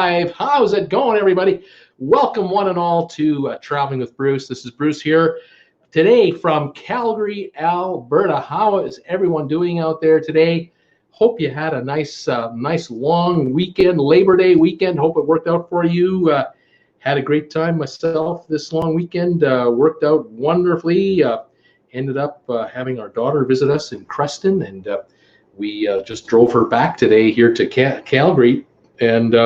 live. How's it going, everybody? Welcome one and all to Traveling with Bruce. This is Bruce here today from Calgary, Alberta. How is everyone doing out there today? Hope you had a nice long weekend, Labor Day weekend. Hope it worked out for you. Had a great time myself this long weekend. Worked out wonderfully. Ended up having our daughter visit us in Creston, and we just drove her back today here to Calgary, and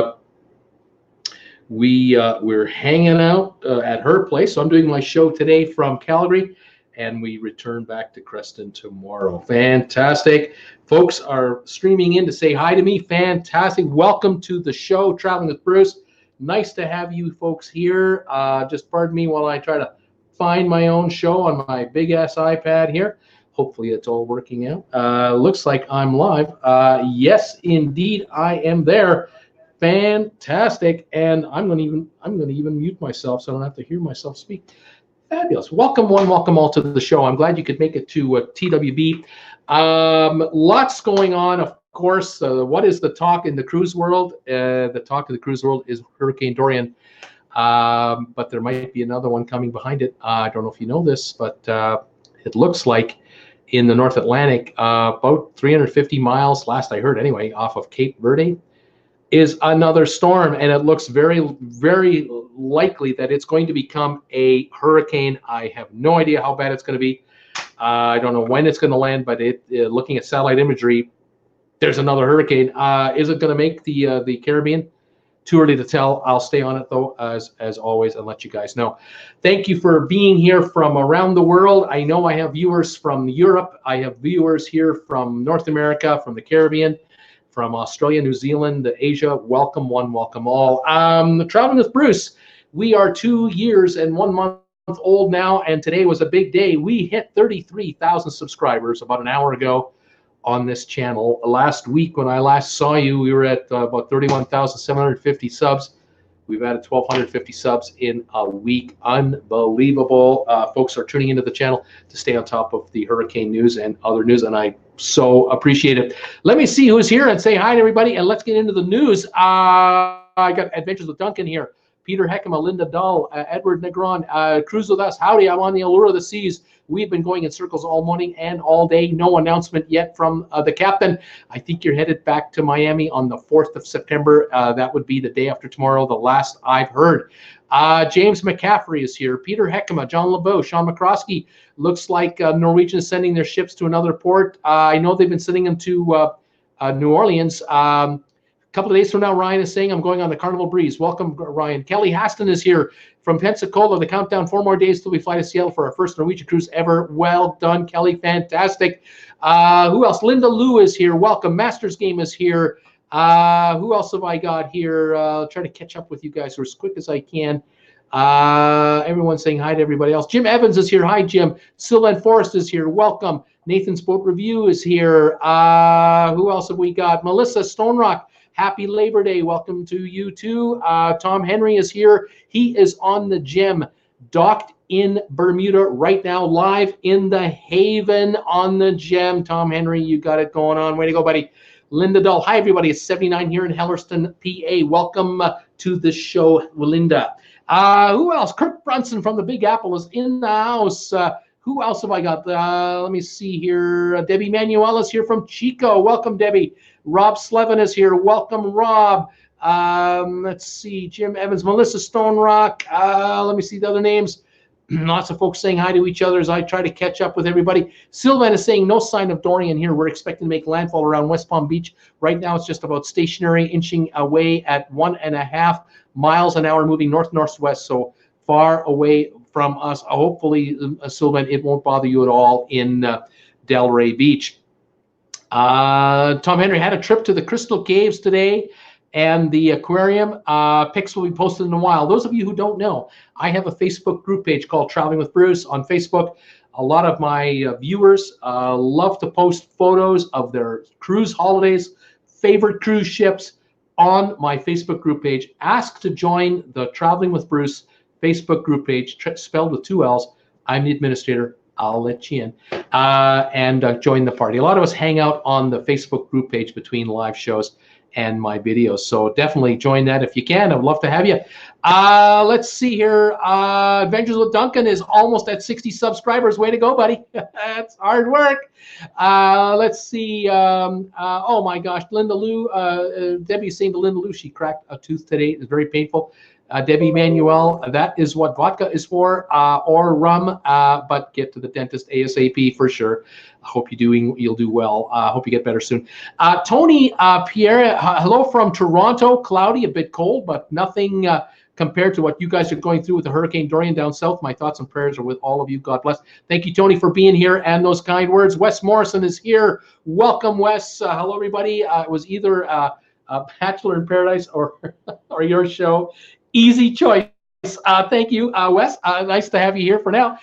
we're hanging out at her place. So I'm doing my show today from Calgary, and we return back to Creston tomorrow. Fantastic. Folks are streaming in to say hi to me. Fantastic. Welcome to the show, Traveling with Bruce. Nice to have you folks here. Just pardon me while I try to find my own show on my big-ass iPad here. Hopefully it's all working out. Looks like I'm live. Yes, indeed, I am there. Fantastic. And I'm gonna even mute myself so I don't have to hear myself speak. Fabulous. Welcome one, welcome all to the show. I'm glad you could make it to TWB. Lots going on, of course. What is the talk in the cruise world? The talk of the cruise world is Hurricane Dorian. But there might be another one coming behind it. I don't know if you know this, but it looks like in the North Atlantic, about 350 miles, last I heard anyway, off of Cape Verde, is another storm, and it looks very, very likely that it's going to become a hurricane. I have no idea how bad it's going to be. I don't know when it's going to land, but looking at satellite imagery, there's another hurricane. Is it going to make the Caribbean? Too early to tell. I'll stay on it, though, as always, and let you guys know. Thank you for being here from around the world. I know I have viewers from Europe. I have viewers here from North America, from the Caribbean, from Australia, New Zealand, Asia. Welcome one, welcome all. Traveling with Bruce. We are 2 years and 1 month old now, and today was a big day. We hit 33,000 subscribers about an hour ago on this channel. Last week when I last saw you, we were at about 31,750 subs. We've added 1,250 subs in a week. Unbelievable. Folks are tuning into the channel to stay on top of the hurricane news and other news, and I so appreciate it. Let me see who's here and say hi to everybody, and let's get into the news. I got Adventures with Duncan here. Peter Heckema, Linda Dull, Edward Negron, Cruise with Us. Howdy, I'm on the Allure of the Seas. We've been going in circles all morning and all day. No announcement yet from the captain. I think you're headed back to Miami on the 4th of September. That would be the day after tomorrow, the last I've heard. James McCaffrey is here. Peter Heckema, John LeBeau, Sean McCroskey. Looks like Norwegian is sending their ships to another port. I know they've been sending them to New Orleans. Couple of days from now, Ryan is saying I'm going on the Carnival Breeze. Welcome, Ryan. Kelly Haston is here from Pensacola. The countdown, 4 more days till we fly to Seattle for our first Norwegian cruise ever. Well done, Kelly. Fantastic. Who else? Linda Lou is here. Welcome. Masters Game is here. Who else have I got here? I'll try to catch up with you guys as quick as I can. Everyone's saying hi to everybody else. Jim Evans is here. Hi, Jim. Sylvan Forrest is here. Welcome. Nathan's Boat Review is here. Who else have we got? Melissa Stonerock. Happy Labor Day. Welcome to you too. Tom Henry is here. He is on the Gem, docked in Bermuda right now, live in the Haven on the Gem. Tom Henry, you got it going on. Way to go, buddy. Linda Dull. Hi, everybody. It's 79 here in Hellerston, PA. Welcome to the show, Linda. Who else? Kirk Brunson from the Big Apple is in the house. Who else have I got? Let me see here. Debbie Manuel is here from Chico. Welcome, Debbie. Rob Slevin is here. Welcome, Rob. Let's see. Jim Evans, Melissa Stonerock. Let me see the other names. Lots of folks saying hi to each other as I try to catch up with everybody. Sylvan is saying no sign of Dorian here. We're expecting to make landfall around West Palm Beach. Right now, it's just about stationary, inching away at 1.5 miles an hour, moving north-northwest, so far away from us. Hopefully, Sylvan, it won't bother you at all in Delray Beach. Tom Henry had a trip to the Crystal Caves today and the aquarium. Pics will be posted in a while. Those of you who don't know, I have a Facebook group page called Traveling with Bruce on Facebook. A lot of my viewers love to post photos of their cruise holidays, favorite cruise ships on my Facebook group page. Ask to join the Traveling with Bruce Facebook group page, spelled with 2 L's. I'm the administrator. I'll let you in and join the party. A lot of us hang out on the Facebook group page between live shows, and my videos. So definitely join that if you can. I'd love to have you. Let's see here. Adventures with Duncan is almost at 60 subscribers. Way to go, buddy. That's hard work. Let's see. Oh my gosh, Linda Lou. Debbie's saying to Linda Lou, she cracked a tooth today. It's very painful. Debbie Manuel, that is what vodka is for, or rum, but get to the dentist ASAP for sure. I hope you'll do well. I hope you get better soon. Tony Pierre, hello from Toronto. Cloudy, a bit cold, but nothing compared to what you guys are going through with the Hurricane Dorian down south. My thoughts and prayers are with all of you. God bless. Thank you, Tony, for being here and those kind words. Wes Morrison is here. Welcome, Wes. Hello, everybody. It was either a Bachelor in Paradise or your show. Easy choice. Thank you, Wes. Nice to have you here for now.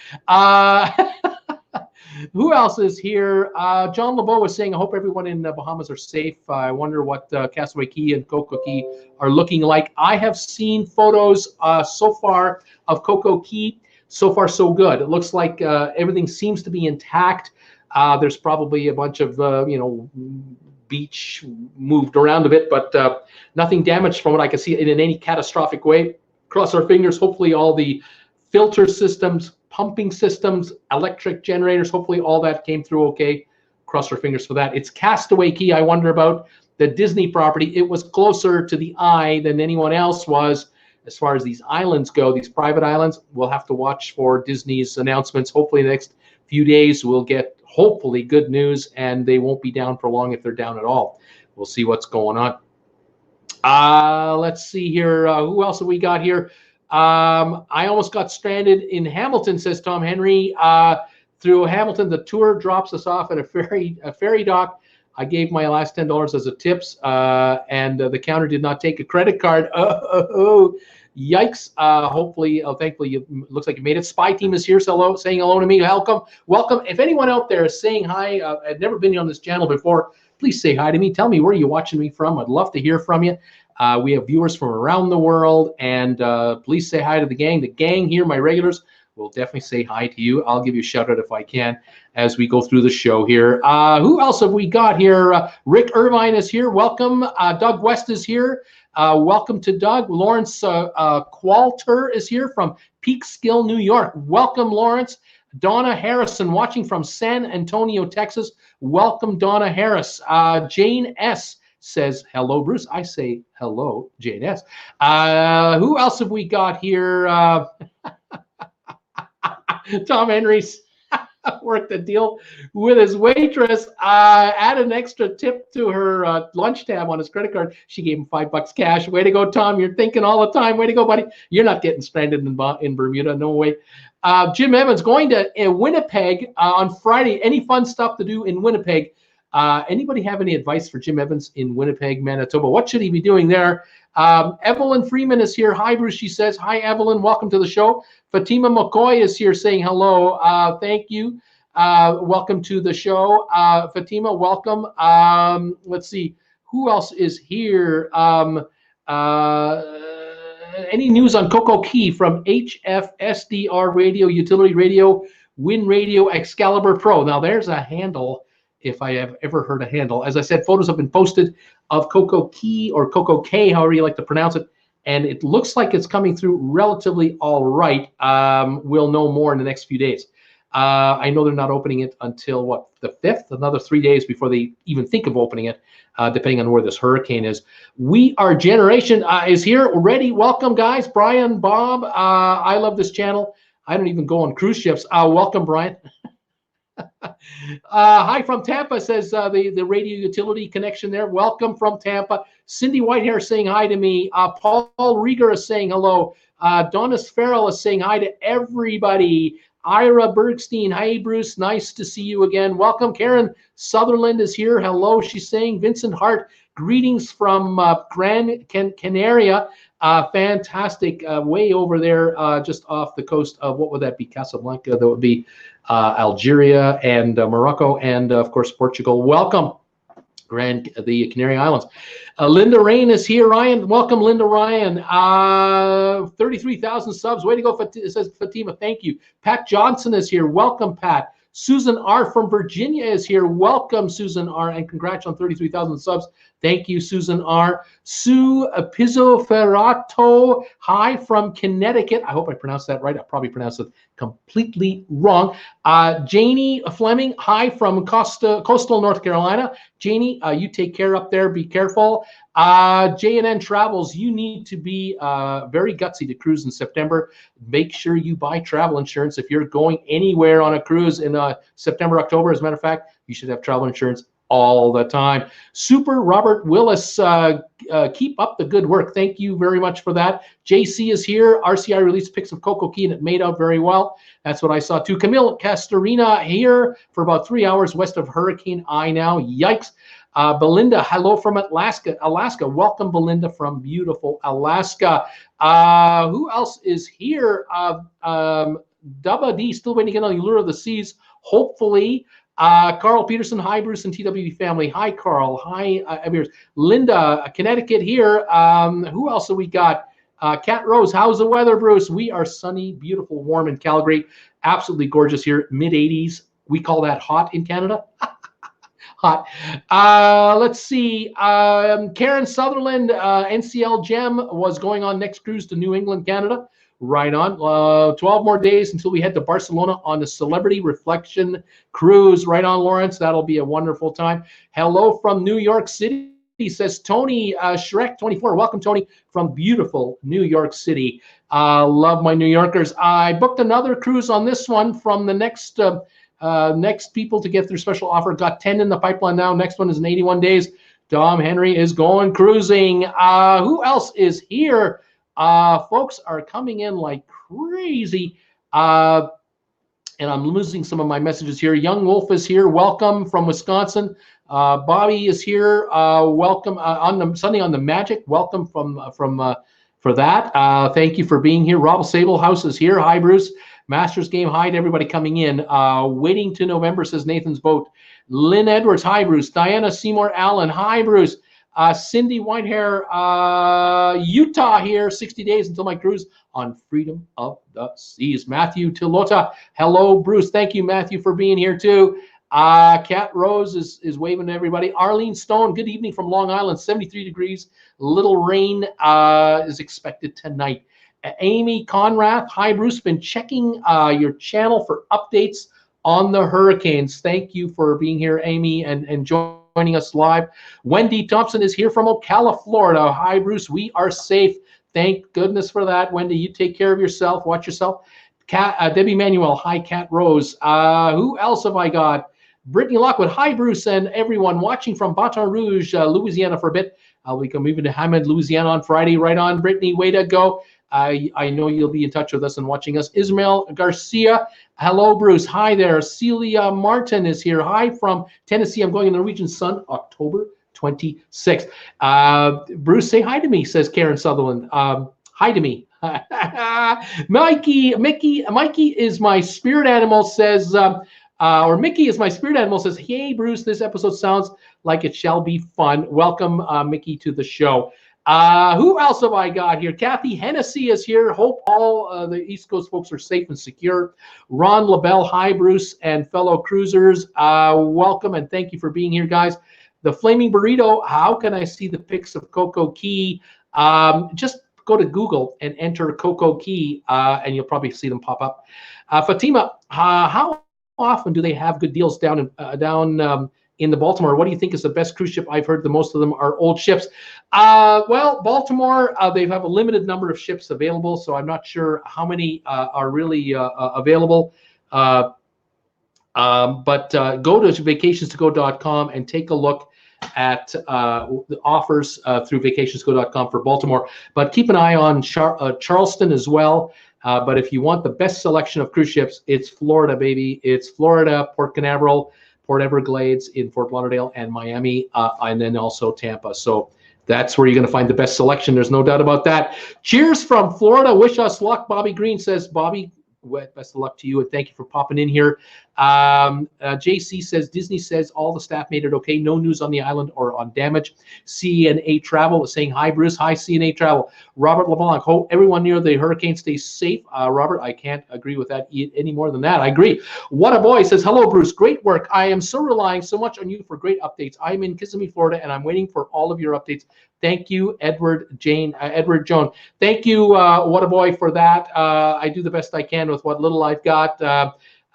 Who else is here? John LeBeau was saying, I hope everyone in the Bahamas are safe. I wonder what Castaway Key and Coco Key are looking like. I have seen photos so far of Coco Key. So far, so good. It looks like everything seems to be intact. There's probably a bunch of, beach moved around a bit, but nothing damaged from what I can see in any catastrophic way. Cross our fingers. Hopefully all the filter systems, pumping systems, electric generators, hopefully all that came through okay. Cross our fingers for that. It's Castaway Key I wonder about. The Disney property, it was closer to the eye than anyone else was as far as these islands go, these private islands. We'll have to watch for Disney's announcements. Hopefully in the next few days we'll get hopefully good news, and they won't be down for long if they're down at all. We'll see what's going on. Let's see here. Who else have we got here? I almost got stranded in Hamilton, says Tom Henry. Through Hamilton, the tour drops us off at a ferry dock. I gave my last $10 as a tips, and the counter did not take a credit card. Yikes. Hopefully, thankfully, it looks like you made it. Spy Team is here, saying hello to me. Welcome. If anyone out there is saying hi, I've never been on this channel before, please say hi to me. Tell me where you're watching me from. I'd love to hear from you. We have viewers from around the world, and please say hi to the gang. The gang here, my regulars, will definitely say hi to you. I'll give you a shout out if I can as we go through the show here. Who else have we got here? Rick Irvine is here. Welcome. Doug West is here. Welcome to Doug. Lawrence Qualter is here from Peekskill, New York. Welcome, Lawrence. Donna Harrison watching from San Antonio, Texas. Welcome, Donna Harris. Jane S. says, hello, Bruce. I say hello, Jane S. Who else have we got here? Tom Henry's worked a deal with his waitress. Add an extra tip to her lunch tab on his credit card. She gave him $5 cash. Way to go, Tom. You're thinking all the time. Way to go, buddy. You're not getting stranded in Bermuda. No way. Jim Evans going to Winnipeg on Friday. Any fun stuff to do in Winnipeg? Anybody have any advice for Jim Evans in Winnipeg, Manitoba? What should he be doing there? Evelyn Freeman is here. Hi, Bruce, she says. Hi, Evelyn. Welcome to the show. Fatima McCoy is here saying hello. Thank you. Welcome to the show. Fatima, welcome. Let's see. Who else is here? Any news on Coco Key from HFSDR Radio, Utility Radio, Win Radio, Excalibur Pro? Now, there's a handle, if I have ever heard a handle. As I said, photos have been posted of Coco Key or Coco K, however you like to pronounce it, and it looks like it's coming through relatively all right. We'll know more in the next few days. I know they're not opening it until, what, the 5th? Another 3 days before they even think of opening it, depending on where this hurricane is. We Are Generation is here already. Welcome, guys. Brian, Bob, I love this channel. I don't even go on cruise ships. Welcome, Brian. Hi from Tampa, says the radio utility connection there. Welcome from Tampa. Cindy Whitehair saying hi to me. Paul Rieger is saying hello. Donis Farrell is saying hi to everybody. Ira Bergstein, hi Bruce, nice to see you again. Welcome. Karen Sutherland is here. Hello, she's saying. Vincent Hart, greetings from Gran Canaria. Fantastic, way over there, just off the coast of, what would that be, Casablanca? That would be Algeria and Morocco, and of course Portugal. Welcome, the Canary Islands. Linda Rain is here. Ryan, welcome, Linda Ryan. 33,000 subs. Way to go, says Fatima. Thank you. Pat Johnson is here. Welcome, Pat. Susan R. from Virginia is here. Welcome, Susan R. And congrats on 33,000 subs. Thank you, Susan R. Sue Pizzoferrato, hi from Connecticut. I hope I pronounced that right. I probably pronounced it completely wrong. Janie Fleming, hi from coastal North Carolina. Janie, you take care up there. Be careful. J&N Travels, you need to be very gutsy to cruise in September. Make sure you buy travel insurance. If you're going anywhere on a cruise in September, October, as a matter of fact, you should have travel insurance all the time. Super Robert Willis, keep up the good work. Thank you very much for that. JC is here. RCI released pics of Coco Key and it made out very well. That's what I saw too. Camille Castorina here for about 3 hours west of Hurricane I now. Yikes. Belinda, hello from Alaska. Welcome, Belinda, from beautiful Alaska. Who else is here? Dubba D, still waiting to get on the Allure of the Seas, hopefully. Carl Peterson, hi, Bruce and TWB family. Hi, Carl. Hi, Linda, Connecticut here. Who else have we got? Kat Rose, how's the weather, Bruce? We are sunny, beautiful, warm in Calgary. Absolutely gorgeous here, mid-80s. We call that hot in Canada. Hot. Let's see. Karen Sutherland, NCL Gem was going on next cruise to New England, Canada. Right on. 12 more days until we head to Barcelona on the Celebrity Reflection Cruise. Right on, Lawrence. That'll be a wonderful time. Hello from New York City, says Tony Shrek24. Welcome, Tony, from beautiful New York City. Love my New Yorkers. I booked another cruise on this one from the next people to get their special offer. Got 10 in the pipeline now. Next one is in 81 days. Dom Henry is going cruising. Who else is here? Folks are coming in like crazy. And I'm losing some of my messages here. Young Wolf is here. Welcome from Wisconsin. Bobby is here. Welcome on the Sunday on the Magic. Welcome for that. Thank you for being here. Rob Sablehouse is here. Hi, Bruce. Masters Game. Hi to everybody coming in. Waiting to November, says Nathan's Boat. Lynn Edwards. Hi, Bruce. Diana Seymour Allen. Hi, Bruce. Cindy Whitehair, Utah here, 60 days until my cruise on Freedom of the Seas. Matthew Tilota, hello, Bruce. Thank you, Matthew, for being here too. Kat Rose is waving to everybody. Arlene Stone, good evening from Long Island, 73 degrees. Little rain is expected tonight. Amy Conrath, hi, Bruce. Been checking your channel for updates on the hurricanes. Thank you for being here, Amy, and joining us live. Wendy Thompson is here from Ocala, Florida. Hi, Bruce. We are safe. Thank goodness for that, Wendy. You take care of yourself. Watch yourself. Debbie Manuel. Hi, Kat Rose. Who else have I got? Brittany Lockwood. Hi, Bruce, and everyone watching from Baton Rouge, Louisiana for a bit. We can move into Hammond, Louisiana on Friday. Right on, Brittany. Way to go. I know you'll be in touch with us and watching us. Ismael Garcia. Hello, Bruce. Hi there. Celia Martin is here. Hi from Tennessee. I'm going in the Norwegian Sun, October 26th. Bruce, say hi to me, says Karen Sutherland. Hi to me. Mikey is my spirit animal, says, or Mickey is my spirit animal, says, hey, Bruce, this episode sounds like it shall be fun. Welcome, Mickey, to the show. Who else have I got here? Kathy Hennessy is here. Hope all the East Coast folks are safe and secure. Ron LaBelle, hi, Bruce, and fellow cruisers. Welcome and thank you for being here, guys. The Flaming Burrito, how can I see the pics of Coco Key? Just go to Google and enter Coco Key, and you'll probably see them pop up. Fatima, how often do they have good deals down in the Baltimore? What do you think is the best cruise ship? I've heard the most of them are old ships. Well, Baltimore, they have a limited number of ships available, so I'm not sure how many are really available. But go to vacationstogo.com and take a look at the offers through vacationstogo.com for Baltimore. But keep an eye on Charleston as well. But if you want the best selection of cruise ships, it's Florida, baby. It's Florida, Port Canaveral, Port Everglades in Fort Lauderdale, and Miami, and then also Tampa. So that's where you're going to find the best selection. There's no doubt about that. Cheers from Florida. Wish us luck. Bobby Green says, Bobby, best of luck to you, and thank you for popping in here. JC says, Disney says all the staff made it okay. No news on the island or on damage. CNA Travel is saying, hi, Bruce. Hi, CNA Travel. Robert LeBlanc, hope everyone near the hurricane stays safe. Robert, I can't agree with that any more than that. I agree. What a Boy says, hello, Bruce. Great work. I am so relying so much on you for great updates. I'm in Kissimmee, Florida, and I'm waiting for all of your updates. Thank you, Edward Joan. Thank you, What a Boy, for that. I do the best I can with what little I've got.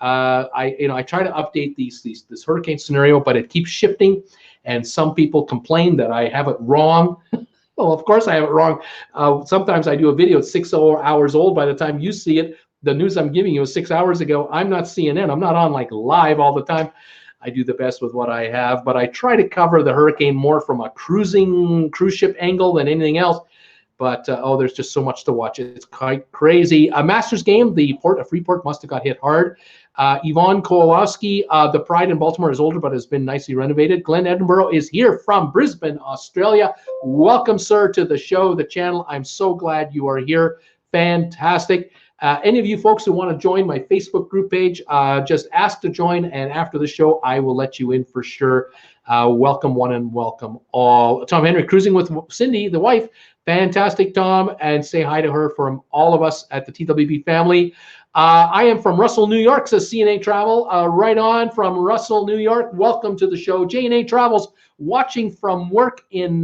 I try to update this hurricane scenario, but it keeps shifting, and some people complain that I have it wrong. Well, of course I have it wrong. Sometimes I do a video, it's 6 hours old. By the time you see it, the news I'm giving you is 6 hours ago. I'm not CNN. I'm not on like live all the time. I do the best with what I have, but I try to cover the hurricane more from a cruise ship angle than anything else. But there's just so much to watch. It's quite crazy. A Masters game, the port of Freeport must have got hit hard. Yvonne Kowalski, the Pride in Baltimore is older, but has been nicely renovated. Glenn Edinburgh is here from Brisbane, Australia. Welcome, sir, to the show, the channel. I'm so glad you are here. Fantastic. Any of you folks who want to join my Facebook group page, just ask to join, and after the show, I will let you in for sure. Welcome one and welcome all. Tom Henry, cruising with Cindy, the wife. Fantastic, Tom, and say hi to her from all of us at the TWB family. I am from Russell, New York, says CNA Travel. Right on from Russell, New York. Welcome to the show. J&A Travels, watching from work in,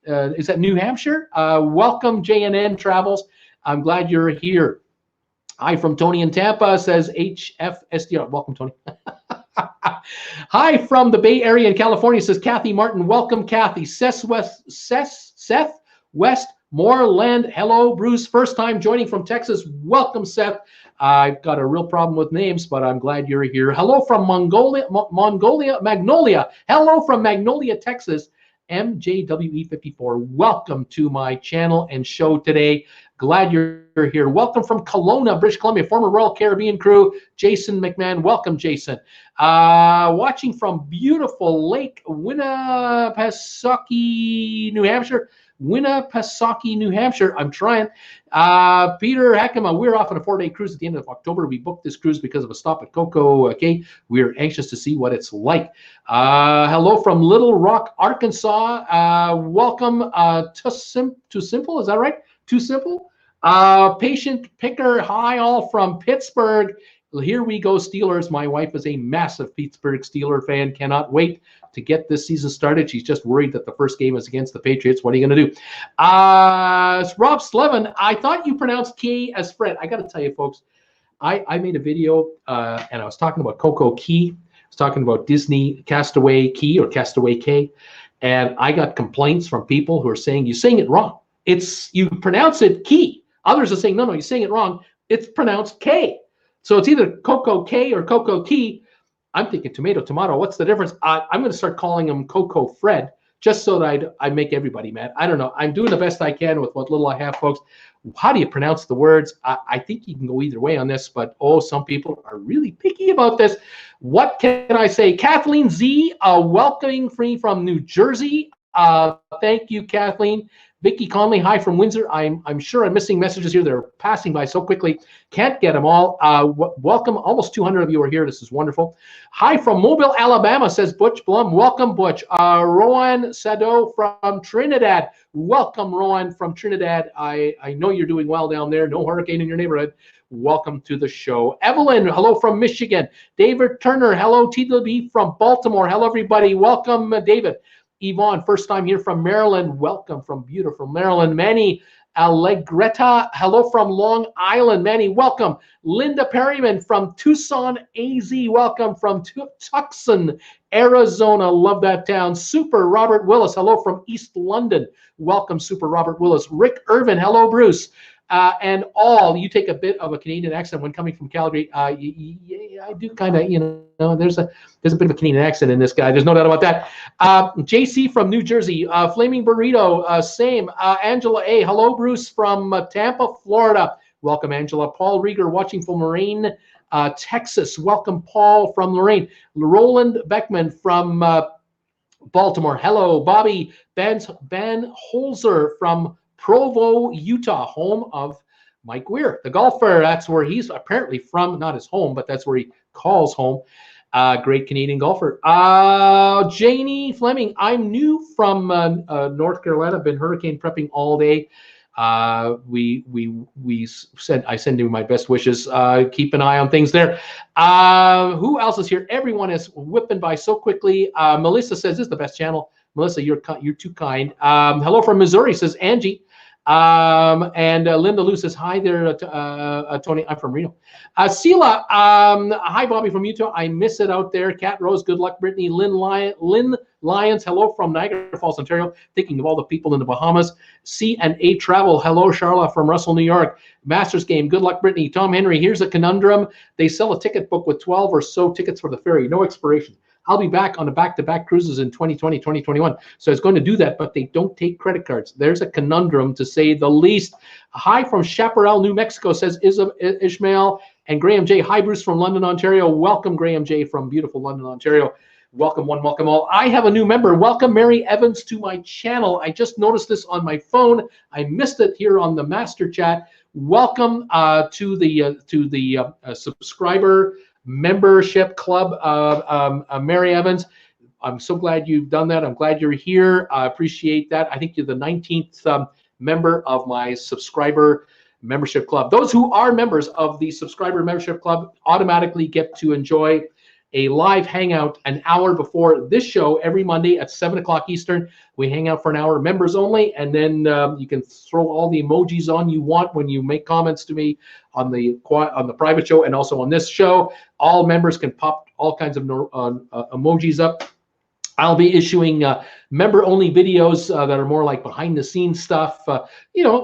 is that New Hampshire? Welcome, J&N Travels. I'm glad you're here. Hi from Tony in Tampa, says HFSDR. Welcome, Tony. Hi from the Bay Area in California, says Kathy Martin. Welcome, Kathy. Seth Westmoreland. Hello, Bruce. First time joining from Texas. Welcome, Seth. I've got a real problem with names, but I'm glad you're here. Hello from Magnolia. Hello from Magnolia, Texas. MJWE54. Welcome to my channel and show today. Glad you're here. Welcome from Kelowna, British Columbia, former Royal Caribbean crew, Jason McMahon. Welcome, Jason. Watching from beautiful Lake Winnipesaukee, New Hampshire. Winnipesaukee, New Hampshire. I'm trying. Peter Heckema, we're off on a 4-day cruise at the end of October. We booked this cruise because of a stop at Coco Cay. We're anxious to see what it's like. Hello from Little Rock, Arkansas. Welcome to Simple. Is that right? Too Simple. Patient Picker, hi all from Pittsburgh. Here we go, Steelers. My wife is a massive Pittsburgh Steeler fan. Cannot wait to get this season started. She's just worried that the first game is against the Patriots. What are you going to do? Rob Slevin, I thought you pronounced K as Fred. I got to tell you, folks, I made a video and I was talking about Coco Key. I was talking about Disney Castaway Key or Castaway K. And I got complaints from people who are saying, you're saying it wrong. You pronounce it Key. Others are saying, no, you're saying it wrong. It's pronounced K. So it's either Coco K or Coco Key. I'm thinking tomato. What's the difference? I'm going to start calling him Coco Fred just so that I make everybody mad. I don't know. I'm doing the best I can with what little I have, folks. How do you pronounce the words? I think you can go either way on this, but some people are really picky about this. What can I say? Kathleen Z, welcoming free from New Jersey. Thank you, Kathleen. Vicky Conley, hi from Windsor. I'm sure I'm missing messages here. They're passing by so quickly. Can't get them all. Welcome. Almost 200 of you are here. This is wonderful. Hi from Mobile, Alabama, says Butch Blum. Welcome, Butch. Rowan Sado from Trinidad. Welcome, Rowan from Trinidad. I know you're doing well down there. No hurricane in your neighborhood. Welcome to the show. Evelyn, hello from Michigan. David Turner, hello. TWB from Baltimore. Hello, everybody. Welcome, David. Yvonne, first time here from Maryland. Welcome from beautiful Maryland. Manny Allegretta, hello from Long Island. Manny, welcome. Linda Perryman from Tucson, AZ. Welcome from Tucson, Arizona. Love that town. Super Robert Willis, hello from East London. Welcome, Super Robert Willis. Rick Irvin, hello, Bruce. And all, you take a bit of a Canadian accent when coming from Calgary. I do kind of, there's a bit of a Canadian accent in this guy. There's no doubt about that. JC from New Jersey, Flaming Burrito, same. Angela A, hello, Bruce from Tampa, Florida. Welcome, Angela. Paul Rieger, watching from Lorraine, Texas. Welcome, Paul from Lorraine. Roland Beckman from Baltimore. Hello, Bobby Ben Holzer from Provo, Utah, home of Mike Weir, the golfer. That's where he's apparently from, not his home, but that's where he calls home. Great Canadian golfer. Janie Fleming, I'm new from North Carolina. Been hurricane prepping all day. I send you my best wishes. Keep an eye on things there. Who else is here? Everyone is whipping by so quickly. Melissa says, this is the best channel. Melissa, you're too kind. Hello from Missouri, says Angie. And Linda Lou says, hi there, Tony. I'm from Reno. Sela, hi, Bobby from Utah. I miss it out there. Cat Rose, good luck. Brittany, Lynn Lyons, hello from Niagara Falls, Ontario. Thinking of all the people in the Bahamas. C&A Travel, hello, Charlotte from Russell, New York. Masters Game, good luck, Brittany. Tom Henry, here's a conundrum. They sell a ticket book with 12 or so tickets for the ferry, no expiration. I'll be back on the back-to-back cruises in 2020, 2021. So I was going to do that, but they don't take credit cards. There's a conundrum, to say the least. Hi from Chaparral, New Mexico, says Ishmael. And Graham J. Hi, Bruce from London, Ontario. Welcome, Graham J. from beautiful London, Ontario. Welcome one, welcome all. I have a new member. Welcome, Mary Evans, to my channel. I just noticed this on my phone. I missed it here on the master chat. Welcome to the subscriber membership club, Mary Evans. I'm so glad you've done that. I'm glad you're here. I appreciate that. I think you're the 19th member of my subscriber membership club. Those who are members of the subscriber membership club automatically get to enjoy a live hangout an hour before this show every Monday at 7 o'clock Eastern. We hang out for an hour, members only, and then you can throw all the emojis on you want when you make comments to me on the private show and also on this show. All members can pop all kinds of emojis up. I'll be issuing member-only videos that are more like behind-the-scenes stuff,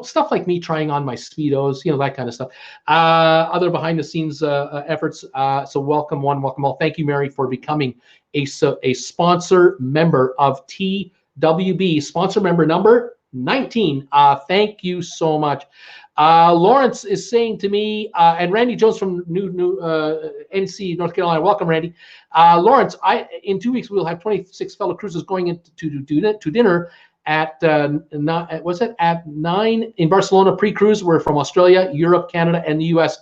stuff like me trying on my Speedos, that kind of stuff. Other behind-the-scenes efforts. So welcome one, welcome all. Thank you, Mary, for becoming a sponsor member of TWB, sponsor member number 19. Thank you so much. Lawrence is saying to me, and Randy Jones from NC, North Carolina. Welcome, Randy. Lawrence, in 2 weeks we'll have 26 fellow cruisers going to dinner at at 9 in Barcelona pre-cruise. We're from Australia, Europe, Canada, and the US.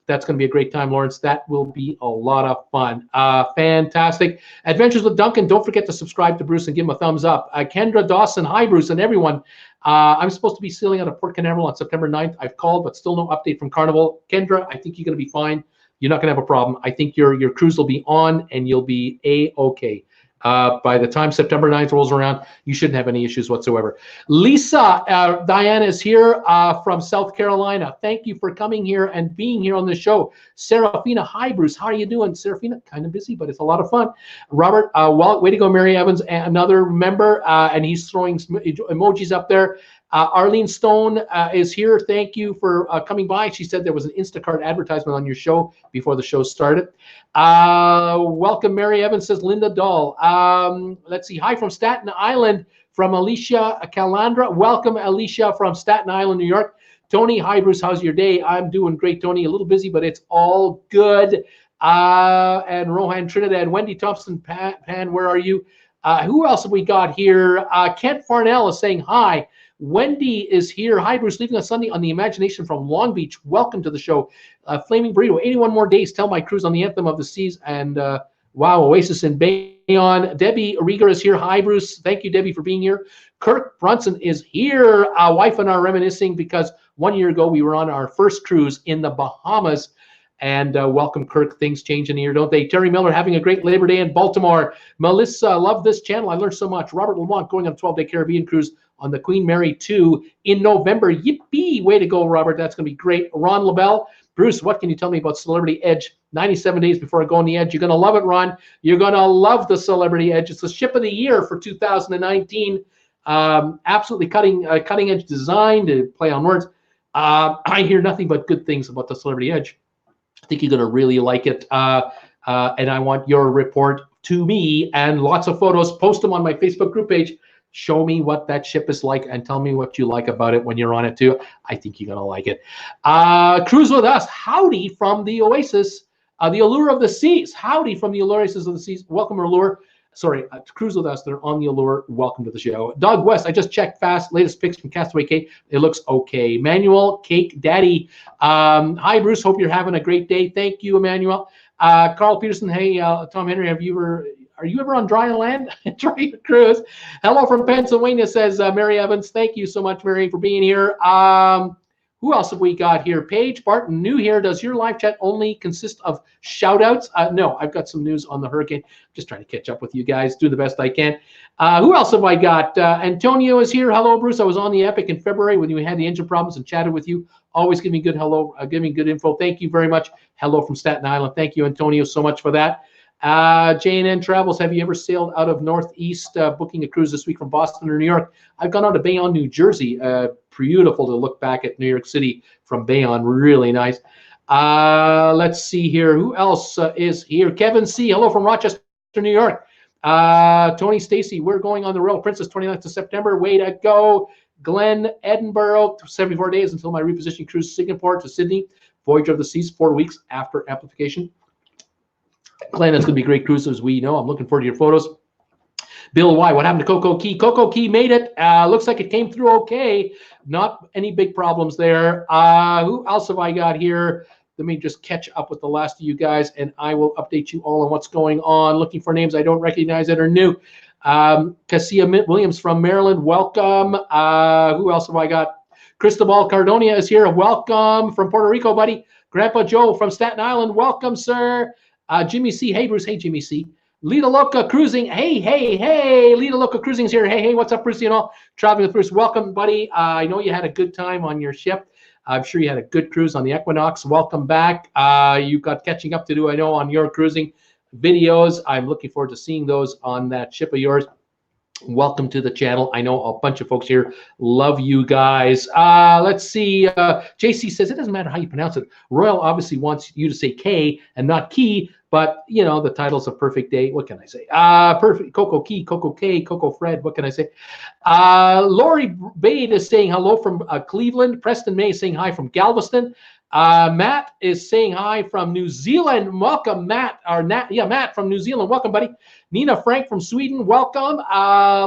That's going to be a great time, Lawrence. That will be a lot of fun. Fantastic. Adventures with Duncan. Don't forget to subscribe to Bruce and give him a thumbs up. Kendra Dawson. Hi, Bruce and everyone. I'm supposed to be sailing out of Port Canaveral on September 9th. I've called, but still no update from Carnival. Kendra, I think you're going to be fine. You're not going to have a problem. I think your cruise will be on and you'll be A-okay. By the time September 9th rolls around, you shouldn't have any issues whatsoever. Lisa, Diana is here from South Carolina. Thank you for coming here and being here on the show. Serafina, hi, Bruce. How are you doing? Serafina, kind of busy, but it's a lot of fun. Robert, well, way to go, Mary Evans, another member, and he's throwing some emojis up there. Arlene Stone is here. Thank you for coming by. She said there was an Instacart advertisement on your show before the show started. Welcome, Mary Evans, says Linda Dahl. Let's see. Hi from Staten Island, from Alicia Calandra. Welcome, Alicia, from Staten Island, New York. Tony, hi, Bruce. How's your day? I'm doing great, Tony. A little busy, but it's all good. And Rohan Trinidad, Wendy Thompson, Pan, where are you? Who else have we got here? Kent Farnell is saying hi. Wendy is here. Hi, Bruce. Leaving on Sunday on the Imagination from Long Beach. Welcome to the show. Flaming Burrito. 81 more days. Tell my cruise on the Anthem of the Seas. And wow, Oasis in Bayonne. Debbie Rieger is here. Hi, Bruce. Thank you, Debbie, for being here. Kirk Brunson is here. Wife and I are reminiscing because 1 year ago we were on our first cruise in the Bahamas. And welcome, Kirk. Things change in a year, don't they? Terry Miller having a great Labor Day in Baltimore. Melissa, love this channel. I learned so much. Robert Lamont going on a 12-day Caribbean cruise on the Queen Mary 2 in November. Yippee! Way to go, Robert. That's going to be great. Ron LaBelle. Bruce, what can you tell me about Celebrity Edge? 97 days before I go on the Edge. You're going to love it, Ron. You're going to love the Celebrity Edge. It's the ship of the year for 2019. Absolutely cutting-edge design, to play on words. I hear nothing but good things about the Celebrity Edge. I think you're going to really like it. And I want your report to me and lots of photos. Post them on my Facebook group page. Show me what that ship is like and tell me what you like about it when you're on it too. I think you're going to like it. Cruise with us. Howdy from the Oasis, the Allure of the Seas. Howdy from the Oasis of the Seas. Welcome, Allure. Sorry, cruise with us. They're on the Allure. Welcome to the show. Doug West, I just checked fast. Latest pics from Castaway Cake. It looks okay. Manuel Cake Daddy. Hi, Bruce. Hope you're having a great day. Thank you, Emmanuel. Carl Peterson, hey, Tom Henry, are you ever on dry land? Trying to cruise. Hello from Pennsylvania, says Mary Evans. Thank you so much, Mary, for being here. Who else have we got here? Paige Barton, new here. Does your live chat only consist of shout outs? No, I've got some news on the hurricane. Just trying to catch up with you guys, do the best I can. Who else have I got? Antonio is here. Hello, Bruce. I was on the Epic in February when you had the engine problems and chatted with you. Always give me good good info. Thank you very much. Hello from Staten Island. Thank you, Antonio, so much for that. J&N Travels, have you ever sailed out of Northeast booking a cruise this week from Boston or New York? I've gone out to Bayonne, New Jersey. Beautiful to look back at New York City from Bayonne. Really nice. Let's see here. Who else is here? Kevin C. Hello from Rochester, New York. Tony Stacy, we're going on the Royal Princess 29th of September. Way to go. Glenn, Edinburgh, 74 days until my repositioning cruise Singapore to Sydney. Voyager of the Seas, 4 weeks after amplification. Glenn, it's going to be a great cruise, as we know. I'm looking forward to your photos. Bill Y, what happened to Coco Key? Coco Key made it. Looks like it came through okay. Not any big problems there. Who else have I got here? Let me just catch up with the last of you guys, and I will update you all on what's going on. Looking for names I don't recognize that are new. Cassia Williams from Maryland, welcome. Who else have I got? Cristobal Cardonia is here. Welcome from Puerto Rico, buddy. Grandpa Joe from Staten Island, welcome, sir. Jimmy C. Hey, Bruce. Hey, Jimmy C. Lita Loca Cruising. Hey. Lita Loca Cruising's here. Hey, what's up, Bruce? You know, traveling with Bruce. Welcome, buddy. I know you had a good time on your ship. I'm sure you had a good cruise on the Equinox. Welcome back. You've got catching up to do, I know, on your cruising videos. I'm looking forward to seeing those on that ship of yours. Welcome to the channel. I know a bunch of folks here love you guys. Let's see. JC says, it doesn't matter how you pronounce it. Royal obviously wants you to say K and not Key, but, you know, the title's A Perfect Day. What can I say? Perfect. Coco Key, Coco K, Coco Fred. What can I say? Lori Bade is saying hello from Cleveland. Preston May is saying hi from Galveston. Matt is saying hi from New Zealand. Welcome, Matt. Matt from New Zealand. Welcome, buddy. Nina Frank from Sweden. Welcome.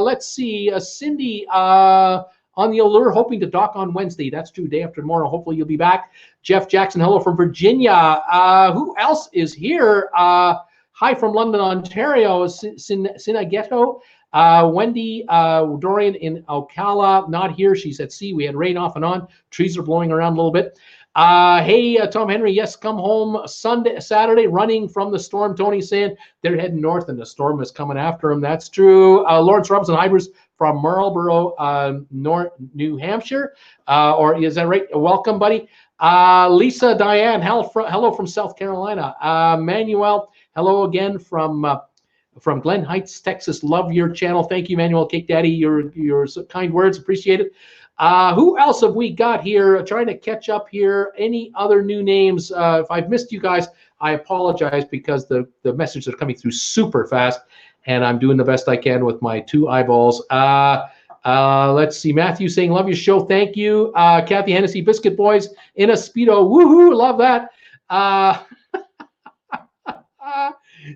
Let's see. Cindy on the Allure, hoping to dock on Wednesday. That's true. Day after tomorrow. Hopefully you'll be back. Jeff Jackson. Hello from Virginia. Who else is here? Hi from London, Ontario. Sinagetto. Wendy Dorian in Ocala. Not here. She's at sea. We had rain off and on. Trees are blowing around a little bit. Hey, Tom Henry, yes, come home Saturday, running from the storm. Tony saying they're heading north and the storm is coming after them. That's true. Lawrence Robinson, hi, Bruce, from Marlborough, New Hampshire. Or is that right? Welcome, buddy. Lisa Diane, hello from South Carolina. Manuel, hello again from Glen Heights, Texas. Love your channel. Thank you, Manuel Cake Daddy. Your kind words, appreciate it. Who else have we got here? Trying to catch up here. Any other new names? If I've missed you guys, I apologize because the messages are coming through super fast, and I'm doing the best I can with my 2 eyeballs. Let's see. Matthew saying, love your show. Thank you. Kathy Hennessy, Biscuit Boys in a Speedo. Woohoo, love that.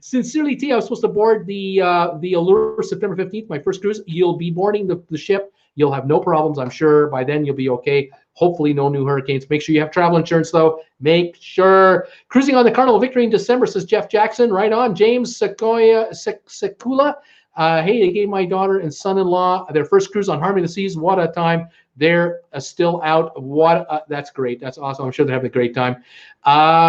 Sincerely, T, I was supposed to board the Allure September 15th, my first cruise. You'll be boarding the ship. You'll have no problems. I'm sure by then you'll be okay. Hopefully no new hurricanes. Make sure you have travel insurance, though. Make sure. Cruising on the Carnival Victory in December, says Jeff Jackson. Right on. James Sekula. Hey, they gave my daughter and son-in-law their first cruise on Harmony of the Seas. What a time. They're still out. That's great. That's awesome. I'm sure they're having a great time.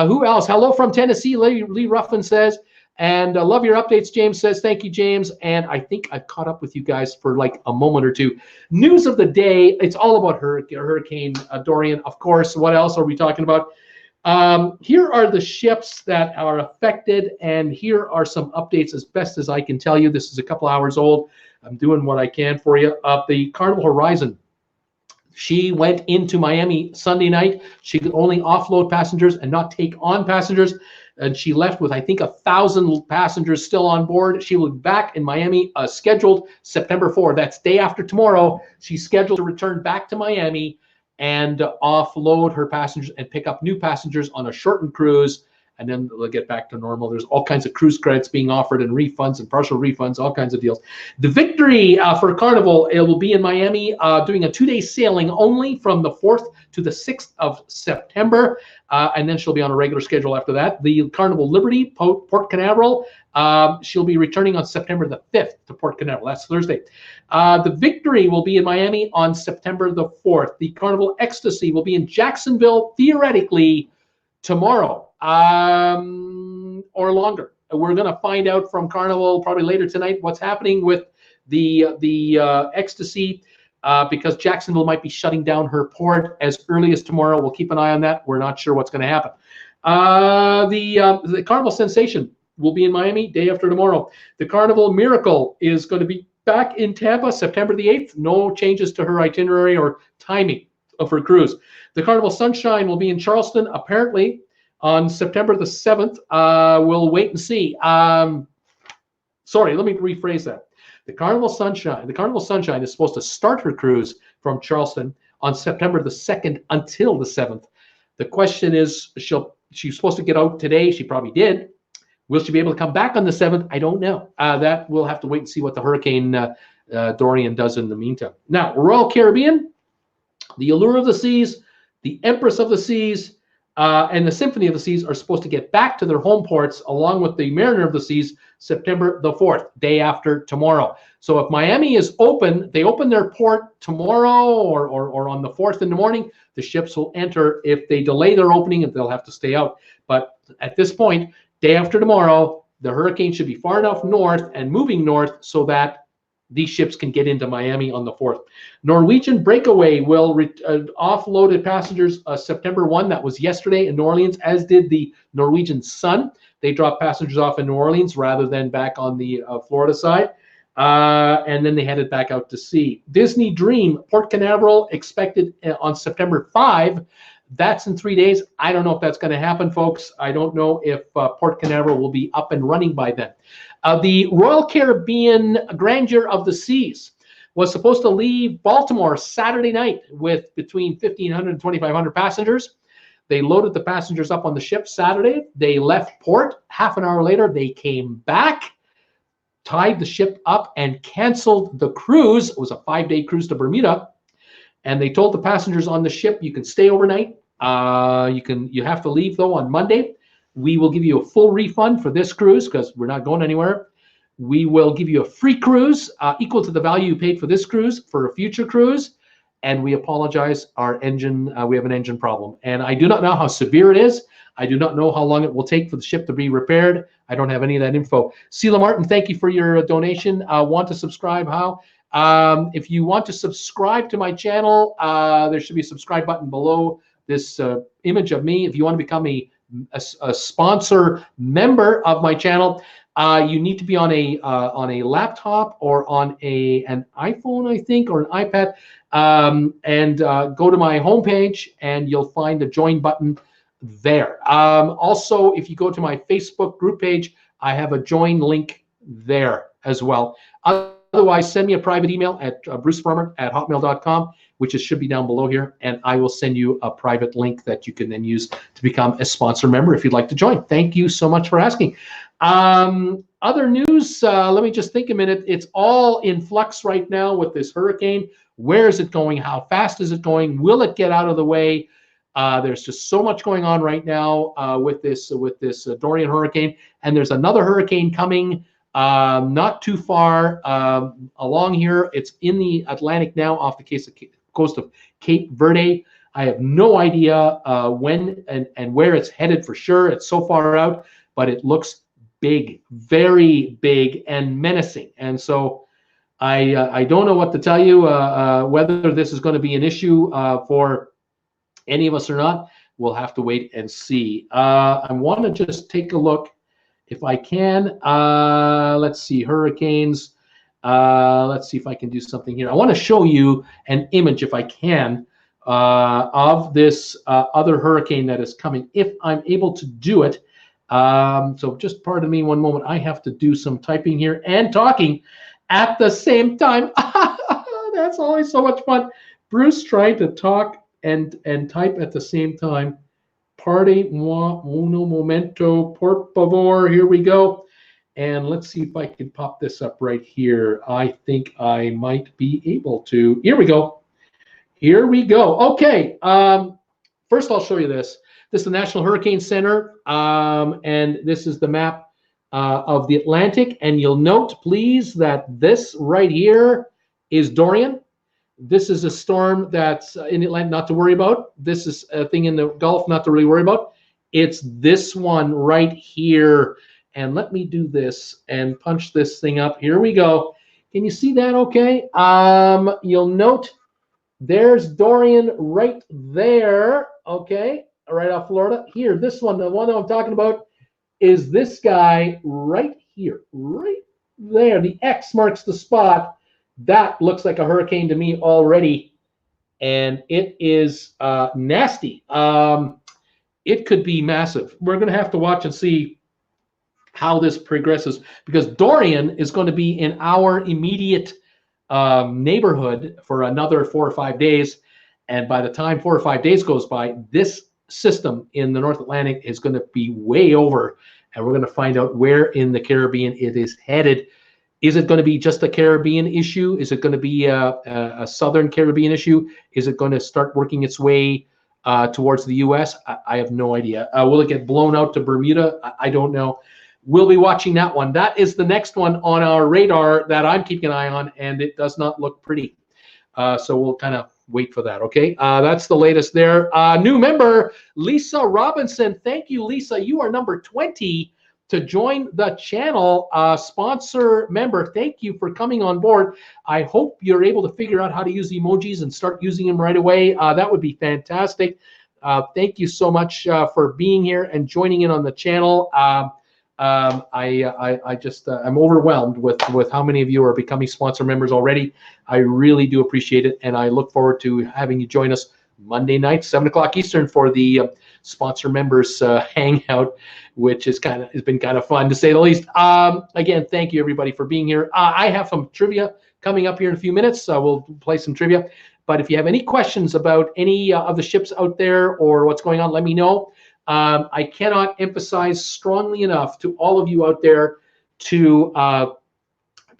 Who else? Hello from Tennessee. Lee Ruffin says. And love your updates, James says. Thank you, James. And I think I've caught up with you guys for like a moment or two. News of the day. It's all about Hurricane Dorian, of course. What else are we talking about? Here are the ships that are affected, and here are some updates as best as I can tell you. This is a couple hours old. I'm doing what I can for you. The Carnival Horizon. She went into Miami Sunday night. She could only offload passengers and not take on passengers. And she left with, I think, 1,000 passengers still on board. She will be back in Miami, scheduled September 4. That's day after tomorrow. She's scheduled to return back to Miami and offload her passengers and pick up new passengers on a shortened cruise and then they'll get back to normal. There's all kinds of cruise credits being offered and refunds and partial refunds, all kinds of deals. The Victory for Carnival, it will be in Miami, doing a 2-day sailing only from the 4th to the 6th of September, and then she'll be on a regular schedule after that. The Carnival Liberty, Port Canaveral, she'll be returning on September the 5th to Port Canaveral. That's Thursday. The Victory will be in Miami on September the 4th. The Carnival Ecstasy will be in Jacksonville, theoretically, tomorrow or longer. We're going to find out from Carnival probably later tonight what's happening with the Ecstasy, because Jacksonville might be shutting down her port as early as tomorrow. We'll keep an eye on that. We're not sure what's going to happen. The Carnival Sensation will be in Miami day after tomorrow. The Carnival Miracle is going to be back in Tampa September the 8th. No changes to her itinerary or timing of her cruise. The Carnival Sunshine will be in Charleston apparently on September the 7th. We'll wait and see. Sorry, let me rephrase that. The Carnival Sunshine is supposed to start her cruise from Charleston on September the 2nd until the 7th. The question is, she's supposed to get out today. She probably did. Will she be able to come back on the 7th? I don't know. That we'll have to wait and see what the Hurricane Dorian does in the meantime. Now, Royal Caribbean, the Allure of the Seas, the Empress of the Seas, and the Symphony of the Seas are supposed to get back to their home ports along with the Mariner of the Seas September the 4th, day after tomorrow. So if Miami is open, they open their port tomorrow or on the 4th in the morning, the ships will enter. If they delay their opening, they'll have to stay out. But at this point, day after tomorrow, the hurricane should be far enough north and moving north so that these ships can get into Miami on the 4th. Norwegian Breakaway will offloaded passengers September 1. That was yesterday in New Orleans, as did the Norwegian Sun. They dropped passengers off in New Orleans rather than back on the Florida side. And then they headed back out to sea. Disney Dream, Port Canaveral, expected on September 5. That's in 3 days. I don't know if that's going to happen, folks. I don't know if Port Canaveral will be up and running by then. The Royal Caribbean Grandeur of the Seas was supposed to leave Baltimore Saturday night with between 1,500 and 2,500 passengers. They loaded the passengers up on the ship Saturday. They left port. Half an hour later, they came back, tied the ship up, and canceled the cruise. It was a 5-day cruise to Bermuda. And they told the passengers on the ship, you can stay overnight. You have to leave, though, on Monday. We will give you a full refund for this cruise because we're not going anywhere. We will give you a free cruise equal to the value you paid for this cruise for a future cruise. And we apologize, our engine, we have an engine problem. And I do not know how severe it is. I do not know how long it will take for the ship to be repaired. I don't have any of that info. Sheila Martin, thank you for your donation. Want to subscribe? How? If you want to subscribe to my channel, there should be a subscribe button below this image of me. If you want to become a sponsor member of my channel, you need to be on a laptop or on an iPhone, I think, or an iPad, and go to my homepage and you'll find the join button there. Also, if you go to my Facebook group page, I have a join link there as well. Otherwise, send me a private email at brucefrommert@hotmail.com, which should be down below here, and I will send you a private link that you can then use to become a sponsor member if you'd like to join. Thank you so much for asking. Other news, let me just think a minute. It's all in flux right now with this hurricane. Where is it going? How fast is it going? Will it get out of the way? There's just so much going on right now with this Dorian hurricane, and there's another hurricane coming not too far along here. It's in the Atlantic now off the coast of Cape Verde. I have no idea when and where it's headed for sure. It's so far out, but it looks big, very big and menacing. And so I don't know what to tell you, whether this is going to be an issue for any of us or not. We'll have to wait and see. I want to just take a look if I can. Let's see, hurricanes. Let's see if I can do something here. I want to show you an image, if I can, of this other hurricane that is coming, if I'm able to do it. So just pardon me one moment. I have to do some typing here and talking at the same time. That's always so much fun. Bruce trying to talk and type at the same time. parte uno momento, por favor. Here we go. And let's see if I can pop this up right here. I think I might be able to. Here we go. Here we go. Okay. First, I'll show you this. This is the National Hurricane Center, and this is the map of the Atlantic. And you'll note, please, that this right here is Dorian. This is a storm that's in the Atlantic, not to worry about. This is a thing in the Gulf, not to really worry about. It's this one right here. And let me do this and punch this thing up. Here we go. Can you see that okay? You'll note there's Dorian right there, okay, right off Florida. Here, this one, the one that I'm talking about, is this guy right here, right there. The X marks the spot. That looks like a hurricane to me already, and it is nasty. It could be massive. We're going to have to watch and see how this progresses, because Dorian is going to be in our immediate neighborhood for another 4 or 5 days, and by the time 4 or 5 days goes by, this system in the North Atlantic is going to be way over, and we're going to find out where in the Caribbean it is headed. Is it going to be just a Caribbean issue? Is it going to be a Southern Caribbean issue? Is it going to start working its way towards the U.S.? I have no idea. Will it get blown out to Bermuda? I don't know. We'll be watching that one. That is the next one on our radar that I'm keeping an eye on, and it does not look pretty. So we'll kind of wait for that, okay? That's the latest there. New member, Lisa Robinson. Thank you, Lisa. You are number 20 to join the channel. Sponsor member, thank you for coming on board. I hope you're able to figure out how to use emojis and start using them right away. That would be fantastic. Thank you so much for being here and joining in on the channel. I'm overwhelmed with how many of you are becoming sponsor members already. I really do appreciate it, and I look forward to having you join us Monday night, 7 o'clock Eastern, for the sponsor members hangout, which has been kind of fun, to say the least. Again, thank you everybody for being here. I have some trivia coming up here in a few minutes. We'll play some trivia. But if you have any questions about any of the ships out there or what's going on, let me know. I cannot emphasize strongly enough to all of you out there to,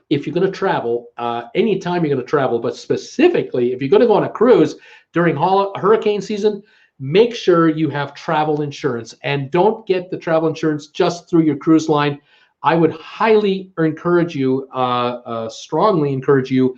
if you're going to travel, anytime you're going to travel, but specifically if you're going to go on a cruise during hurricane season, make sure you have travel insurance, and don't get the travel insurance just through your cruise line. I would highly encourage you, strongly encourage you,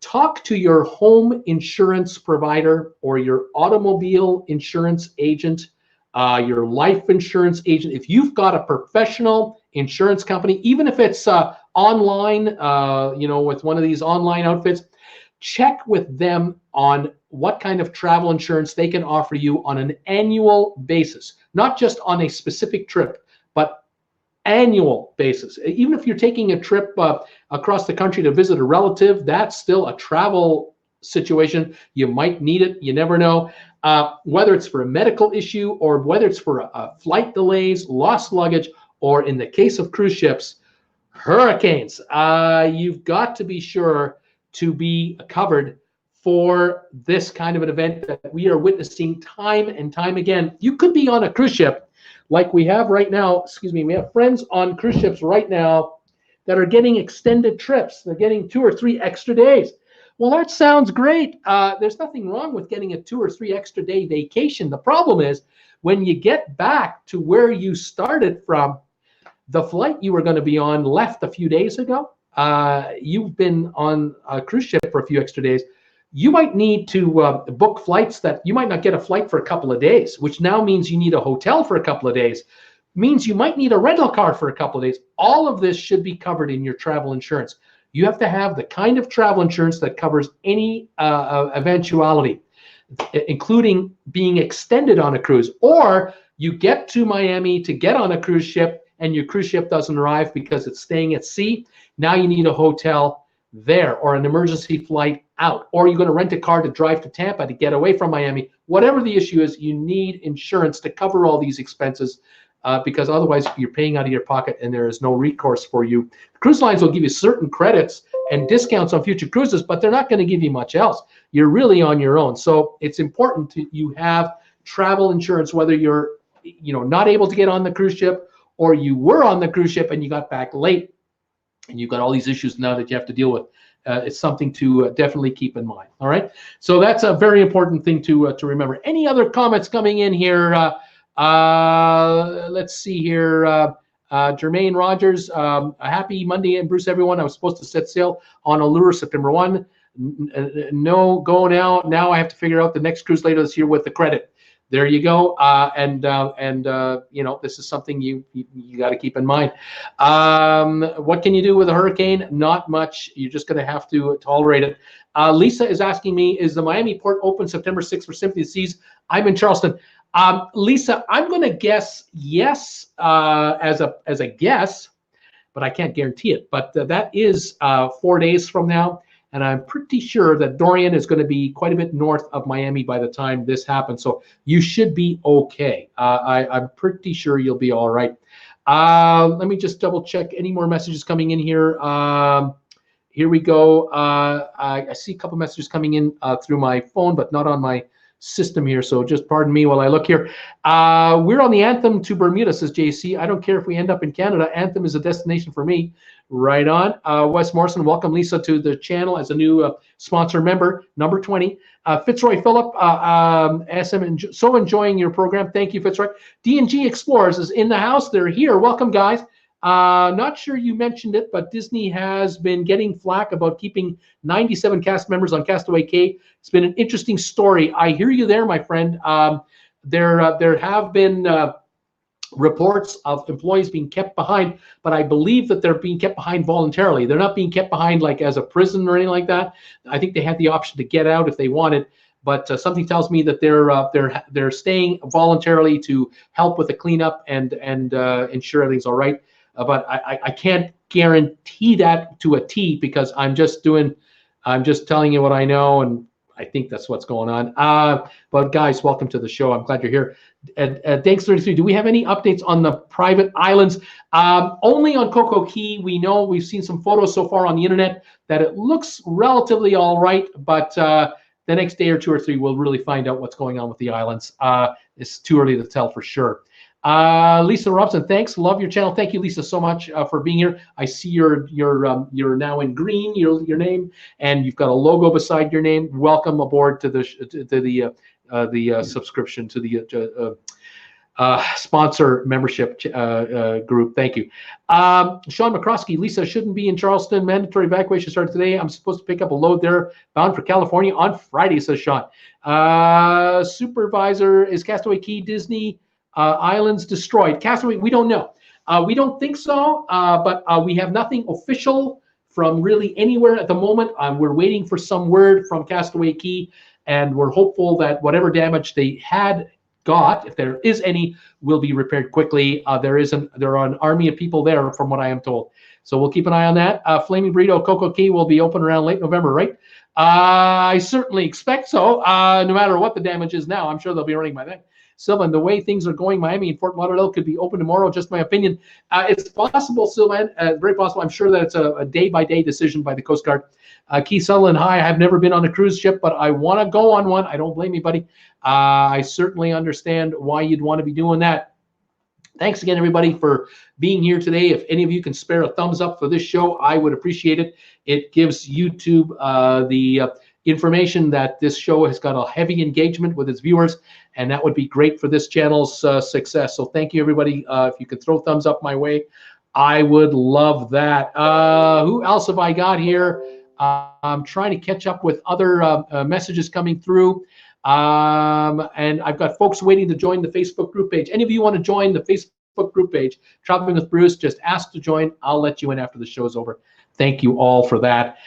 talk to your home insurance provider or your automobile insurance agent, your life insurance agent. If you've got a professional insurance company, even if it's online, with one of these online outfits, check with them on what kind of travel insurance they can offer you on an annual basis, not just on a specific trip, but annual basis. Even if you're taking a trip across the country to visit a relative, that's still a travel situation. You might need it. You never know. Whether it's for a medical issue or whether it's for flight delays, lost luggage, or in the case of cruise ships, hurricanes, you've got to be sure to be covered for this kind of an event that we are witnessing time and time again. You could be on a cruise ship like we have right now. Excuse me, we have friends on cruise ships right now that are getting extended trips. They're getting 2 or 3 extra days. Well, that sounds great. There's nothing wrong with getting a 2 or 3 extra day vacation. The problem is when you get back to where you started from, the flight you were going to be on left a few days ago. You've been on a cruise ship for a few extra days. You might need to book flights that you might not get a flight for a couple of days, which now means you need a hotel for a couple of days, means you might need a rental car for a couple of days. All of this should be covered in your travel insurance. You have to have the kind of travel insurance that covers any eventuality, including being extended on a cruise, or you get to Miami to get on a cruise ship and your cruise ship doesn't arrive because it's staying at sea. Now you need a hotel there or an emergency flight out, or you're going to rent a car to drive to Tampa to get away from Miami. Whatever the issue is, you need insurance to cover all these expenses, because otherwise you're paying out of your pocket and there is no recourse for you. Cruise lines will give you certain credits and discounts on future cruises, but they're not going to give you much else. You're really on your own. So it's important you have travel insurance, whether you're not able to get on the cruise ship, or you were on the cruise ship and you got back late, and you've got all these issues now that you have to deal with. It's something to definitely keep in mind. All right, so that's a very important thing to remember. Any other comments coming in here? Let's see here. Jermaine Rogers, a happy Monday, and Bruce, everyone. I was supposed to set sail on Allure September 1. No go now. Now I have to figure out the next cruise later this year with the credit. There you go. This is something you got to keep in mind. What can you do with a hurricane? Not much. You're just going to have to tolerate it. Lisa is asking me, is the Miami port open September 6th for Symphony of the Seas? I'm in Charleston. Lisa, I'm going to guess yes, as a guess, but I can't guarantee it. But that is 4 days from now. And I'm pretty sure that Dorian is going to be quite a bit north of Miami by the time this happens. So you should be okay. I'm pretty sure you'll be all right. Let me just double check any more messages coming in here. Here we go. I see a couple messages coming in through my phone, but not on my system here. So just pardon me while I look here. We're on the Anthem to Bermuda, says JC. I don't care if we end up in Canada. Anthem is a destination for me. Right on. Wes Morrison, welcome Lisa to the channel as a new sponsor member, number 20. Fitzroy Phillip, SM, so enjoying your program. Thank you, Fitzroy. D&G Explorers is in the house. They're here. Welcome, guys. Not sure you mentioned it, but Disney has been getting flack about keeping 97 cast members on Castaway Cay. It's been an interesting story. I hear you there, my friend. There have been reports of employees being kept behind, but I believe that they're being kept behind voluntarily. They're not being kept behind like as a prison or anything like that. I think they had the option to get out if they wanted, but something tells me that they're staying voluntarily to help with the cleanup and ensure everything's all right. But I can't guarantee that to a T because I'm just telling you what I know, and I think that's what's going on. But guys, welcome to the show. I'm glad you're here. Thanks, 33. Do we have any updates on the private islands? Only on Coco Key. We've seen some photos so far on the internet that it looks relatively all right, but the next day or two or three, we'll really find out what's going on with the islands. It's too early to tell for sure. Lisa Robson, thanks. Love your channel. Thank you, Lisa, so much for being here. I see you're now in green, your name, and you've got a logo beside your name. Welcome aboard to the subscription to the sponsor membership group. Thank you. Sean McCroskey, Lisa shouldn't be in Charleston. Mandatory evacuation started today. I'm supposed to pick up a load there bound for California on Friday, says Sean. Supervisor, is Castaway Cay Disney islands destroyed? Castaway, we don't know. We don't think so, but we have nothing official from really anywhere at the moment. We're waiting for some word from Castaway Cay, and we're hopeful that whatever damage they had got, if there is any, will be repaired quickly. There are an army of people there, from what I am told. So we'll keep an eye on that. Flaming Burrito, Coco Key will be open around late November, right? I certainly expect so. No matter what the damage is now, I'm sure they'll be running by then. Sylvan, the way things are going, Miami and Fort Lauderdale could be open tomorrow. Just my opinion. It's possible, Sylvan. Very possible. I'm sure that it's a day-by-day decision by the Coast Guard. Keith Sutherland, hi. I've never been on a cruise ship, but I want to go on one. I don't blame you, buddy. I certainly understand why you'd want to be doing that. Thanks again, everybody, for being here today. If any of you can spare a thumbs up for this show, I would appreciate it. It gives YouTube the information that this show has got a heavy engagement with its viewers, and that would be great for this channel's success. So thank you, everybody. If you could throw thumbs up my way, I would love that. Who else have I got here? I'm trying to catch up with other messages coming through. And I've got folks waiting to join the Facebook group page. Any of you want to join the Facebook group page, Traveling with Bruce, just ask to join. I'll let you in after the show's over. Thank you all for that.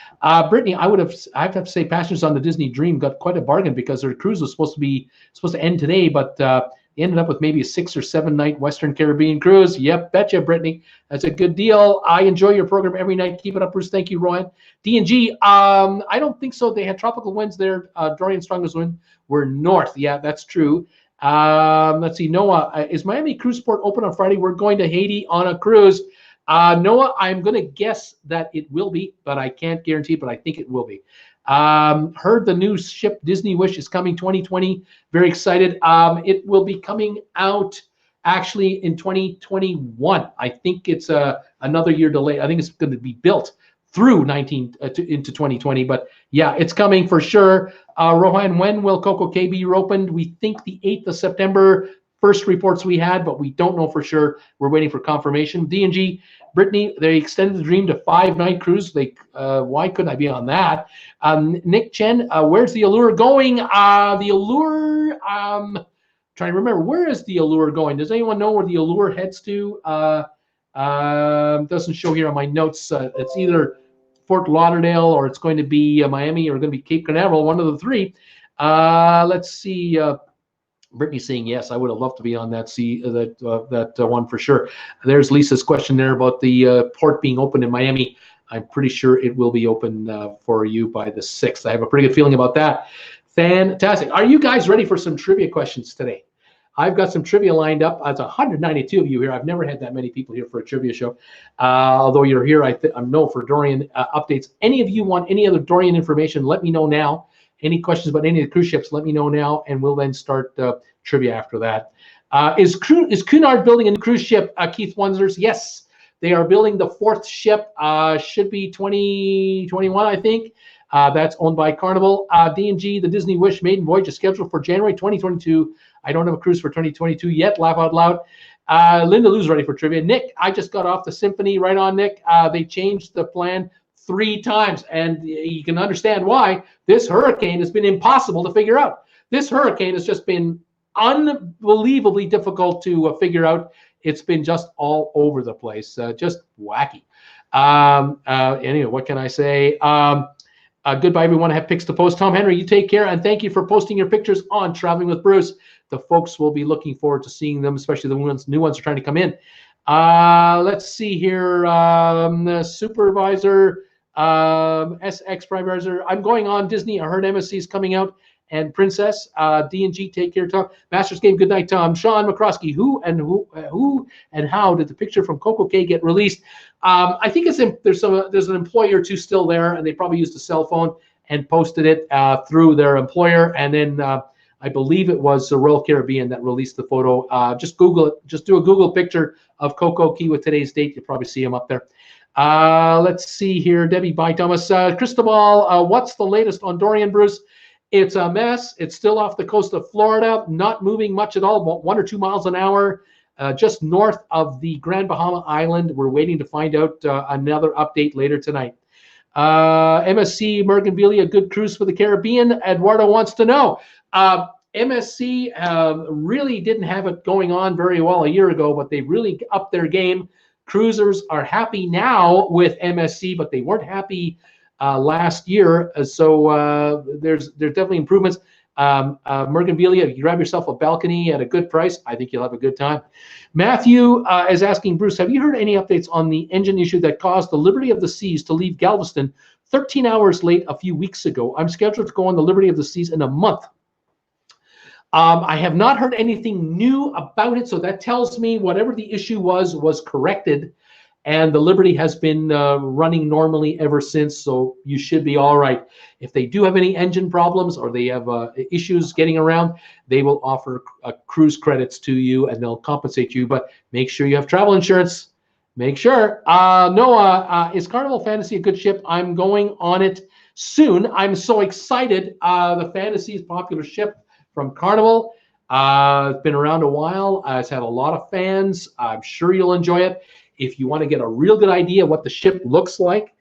Brittany, I have to say passengers on the Disney Dream got quite a bargain because their cruise was supposed to end today, but they ended up with maybe a 6 or 7 night Western Caribbean cruise. Yep, betcha, Brittany. That's a good deal. I enjoy your program every night. Keep it up, Bruce. Thank you, Rowan. D&G, I don't think so. They had tropical winds there. Dorian's strongest wind were north. Yeah, that's true. Let's see. Noah, is Miami Cruise Port open on Friday? We're going to Haiti on a cruise. Noah, I'm going to guess that it will be, but I can't guarantee, but I think it will be. Heard the new ship Disney Wish is coming 2020. Very excited. It will be coming out actually in 2021. I think it's another year delay. I think it's going to be built through into 2020. But yeah, it's coming for sure. Rohan, when will Coco Cay be opened? We think the 8th of September. First reports we had, but we don't know for sure. We're waiting for confirmation. D&G, Brittany, they extended the dream to 5-night cruise. Why couldn't I be on that? Nick Chen, where's the Allure going? The Allure, trying to remember, where is the Allure going? Does anyone know where the Allure heads to? Doesn't show here on my notes. It's either Fort Lauderdale or it's going to be Miami or going to be Cape Canaveral, one of the three. Let's see. Brittany's saying yes. I would have loved to be on that one for sure. There's Lisa's question there about the port being open in Miami. I'm pretty sure it will be open for you by the 6th. I have a pretty good feeling about that. Fantastic. Are you guys ready for some trivia questions today? I've got some trivia lined up. It's 192 of you here. I've never had that many people here for a trivia show. Although you're here, I know for Dorian updates. Any of you want any other Dorian information, let me know now. Any questions about any of the cruise ships, let me know now, and we'll then start trivia after that. Is Cunard building a new cruise ship, Keith wonders? Yes, they are building the 4th ship. Should be 2021, I think. That's owned by Carnival. D&G, the Disney Wish maiden voyage is scheduled for January 2022. I don't have a cruise for 2022 yet. Laugh out loud. Linda Lou's ready for trivia. Nick, I just got off the Symphony. Right on, Nick. They changed the plan 3 times, and you can understand why. This hurricane has been impossible to figure out. This hurricane has just been unbelievably difficult to figure out. It's been just all over the place, just wacky. Anyway, what can I say? Goodbye, everyone. I have pics to post. Tom Henry, you take care, and thank you for posting your pictures on Traveling with Bruce. The folks will be looking forward to seeing them, especially the new ones are trying to come in. Let's see here. The supervisor, SX supervisor. I'm going on Disney. I heard MSC is coming out. And Princess, D&G, take care, Tom. Masters Game, good night, Tom. Sean McCroskey, who and how did the picture from Coco Cay get released? I think there's an employee or two still there, and they probably used a cell phone and posted it through their employer. And then I believe it was the Royal Caribbean that released the photo. Just Google it. Just do a Google picture of Coco Cay with today's date. You'll probably see him up there. Let's see here. Debbie, bye, Thomas. Cristobal, what's the latest on Dorian, Bruce? It's a mess. It's still off the coast of Florida, not moving much at all, about 1 or 2 miles an hour, just north of the Grand Bahama Island. We're waiting to find out another update later tonight. MSC, Morganville, a good cruise for the Caribbean. Eduardo wants to know. MSC really didn't have it going on very well a year ago, but they really upped their game. Cruisers are happy now with MSC, but they weren't happy last year, so there's definitely improvements. Morganville, if you grab yourself a balcony at a good price, I think you'll have a good time. Matthew is asking, Bruce, have you heard any updates on the engine issue that caused the Liberty of the Seas to leave Galveston 13 hours late a few weeks ago? I'm scheduled to go on the Liberty of the Seas in a month. I have not heard anything new about it, so that tells me whatever the issue was corrected. And the Liberty has been running normally ever since, so you should be all right. If they do have any engine problems or they have issues getting around, they will offer cruise credits to you and they'll compensate you. But make sure you have travel insurance. Make sure. Noah, is Carnival Fantasy a good ship? I'm going on it soon. I'm so excited. The Fantasy is a popular ship from Carnival. It's been around a while. It's had a lot of fans. I'm sure you'll enjoy it. If you want to get a real good idea what the ship looks like,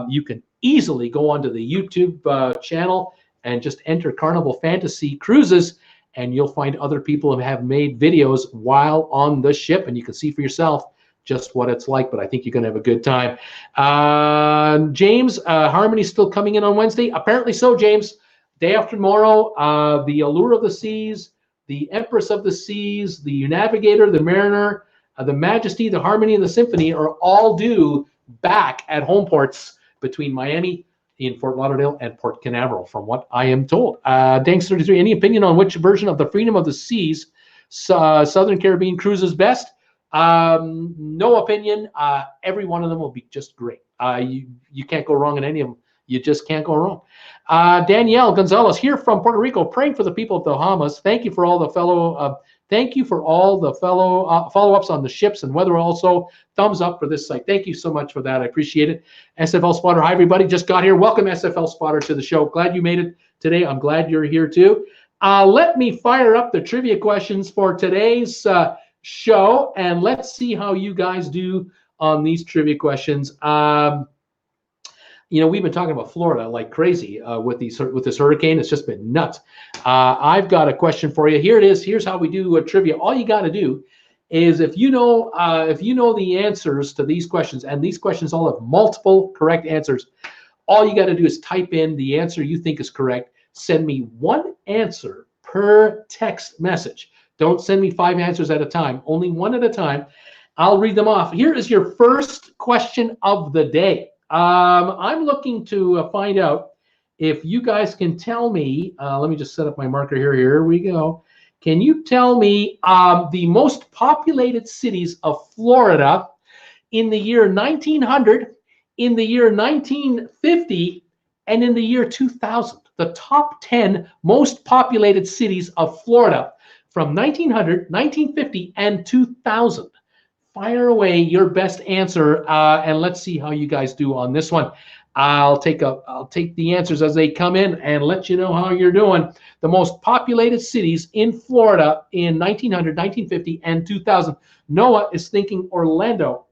you can easily go onto the YouTube channel and just enter Carnival Fantasy Cruises, and you'll find other people who have made videos while on the ship, and you can see for yourself just what it's like. But I think you're going to have a good time. James, Harmony's still coming in on Wednesday. Apparently so, James. Day after tomorrow, the Allure of the Seas, the Empress of the Seas, the Navigator, the Mariner, the Majesty, the Harmony, and the Symphony are all due back at home ports between Miami, in Fort Lauderdale, and Port Canaveral, from what I am told. Thanks, 33. Any opinion on which version of the Freedom of the Seas Southern Caribbean cruise is best? No opinion. Every one of them will be just great. You can't go wrong in any of them. You just can't go wrong. Danielle Gonzalez here from Puerto Rico, praying for the people of the Bahamas. Thank you for all the follow-ups on the ships and weather. Also, thumbs up for this site. Thank you so much for that. I appreciate it. SFL Spotter, hi everybody. Just got here. Welcome SFL Spotter to the show. Glad you made it today. I'm glad you're here too. Let me fire up the trivia questions for today's show, and let's see how you guys do on these trivia questions. You know, we've been talking about Florida like crazy with this hurricane. It's just been nuts. I've got a question for you. Here it is. Here's how we do trivia. All you got to do is if you know the answers to these questions, and these questions all have multiple correct answers, all you got to do is type in the answer you think is correct. Send me one answer per text message. Don't send me 5 answers at a time, only one at a time. I'll read them off. Here is your first question of the day. I'm looking to find out if you guys can tell me, let me just set up my marker here. Here we go. Can you tell me the most populated cities of Florida in the year 1900, in the year 1950, and in the year 2000? The top 10 most populated cities of Florida from 1900, 1950, and 2000. Fire away your best answer, and let's see how you guys do on this one. I'll take the answers as they come in and let you know how you're doing. The most populated cities in Florida in 1900, 1950, and 2000. Noah is thinking Orlando.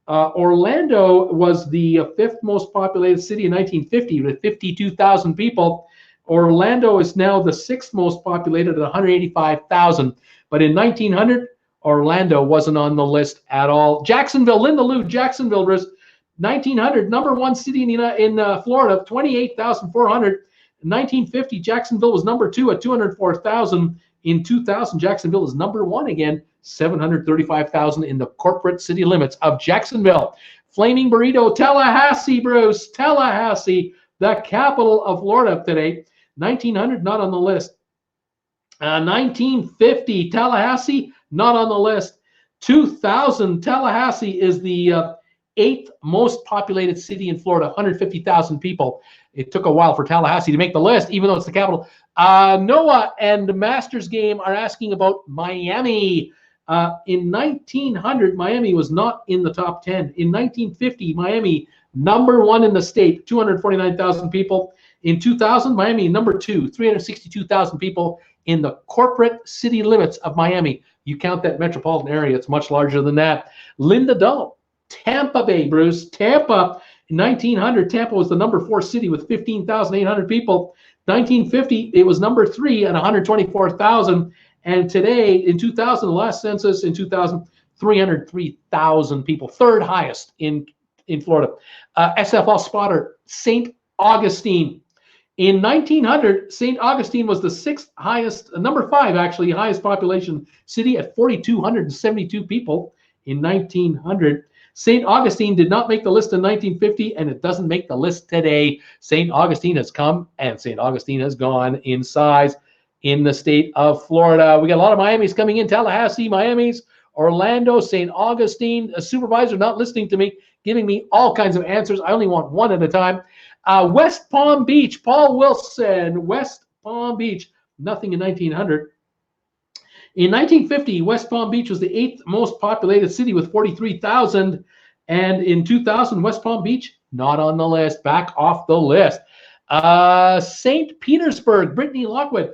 Orlando was the 5th most populated city in 1950 with 52,000 people. Orlando is now the 6th most populated at 185,000. But in 1900, Orlando wasn't on the list at all. Jacksonville, Linda Lou, Jacksonville was 1900, number 1 city in Florida, 28,400. In 1950, Jacksonville was number 2 at 204,000. In 2000, Jacksonville is number 1 again, 735,000 in the corporate city limits of Jacksonville. Flaming Burrito, Tallahassee, Bruce, Tallahassee, the capital of Florida today. 1900, not on the list. 1950, Tallahassee, not on the list. 2000, Tallahassee is the 8th most populated city in Florida, 150,000 people. It took a while for Tallahassee to make the list, even though it's the capital. Noah and the Masters Game are asking about Miami. In 1900, Miami was not in the top 10. In 1950, Miami, number 1 in the state, 249,000 people. In 2000, Miami, number 2, 362,000 people in the corporate city limits of Miami. You count that metropolitan area, it's much larger than that. Linda Dull, Tampa Bay, Bruce. Tampa, in 1900, Tampa was the number 4 city with 15,800 people. 1950, it was number 3 at 124,000. And today, in 2000, the last census in 2000, 303,000 people, 3rd highest in Florida. SFL Spotter, St. Augustine. In 1900, St. Augustine was the 6th highest, number 5 actually, highest population city at 4,272 people in 1900. St. Augustine did not make the list in 1950, and it doesn't make the list today. St. Augustine has come, and St. Augustine has gone in size in the state of Florida. We got a lot of Miamis coming in, Tallahassee, Miamis, Orlando, St. Augustine. A supervisor not listening to me, giving me all kinds of answers. I only want one at a time. West Palm Beach, Paul Wilson, West Palm Beach, nothing in 1900. In 1950, West Palm Beach was the 8th most populated city with 43,000. And in 2000, West Palm Beach, not on the list, back off the list. St. Petersburg, Brittany Lockwood.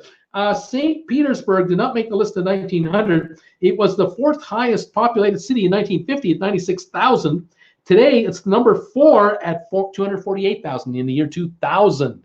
St. Petersburg did not make the list in 1900. It was the 4th highest populated city in 1950 at 96,000. Today, it's number 4 at 248,000 in the year 2000.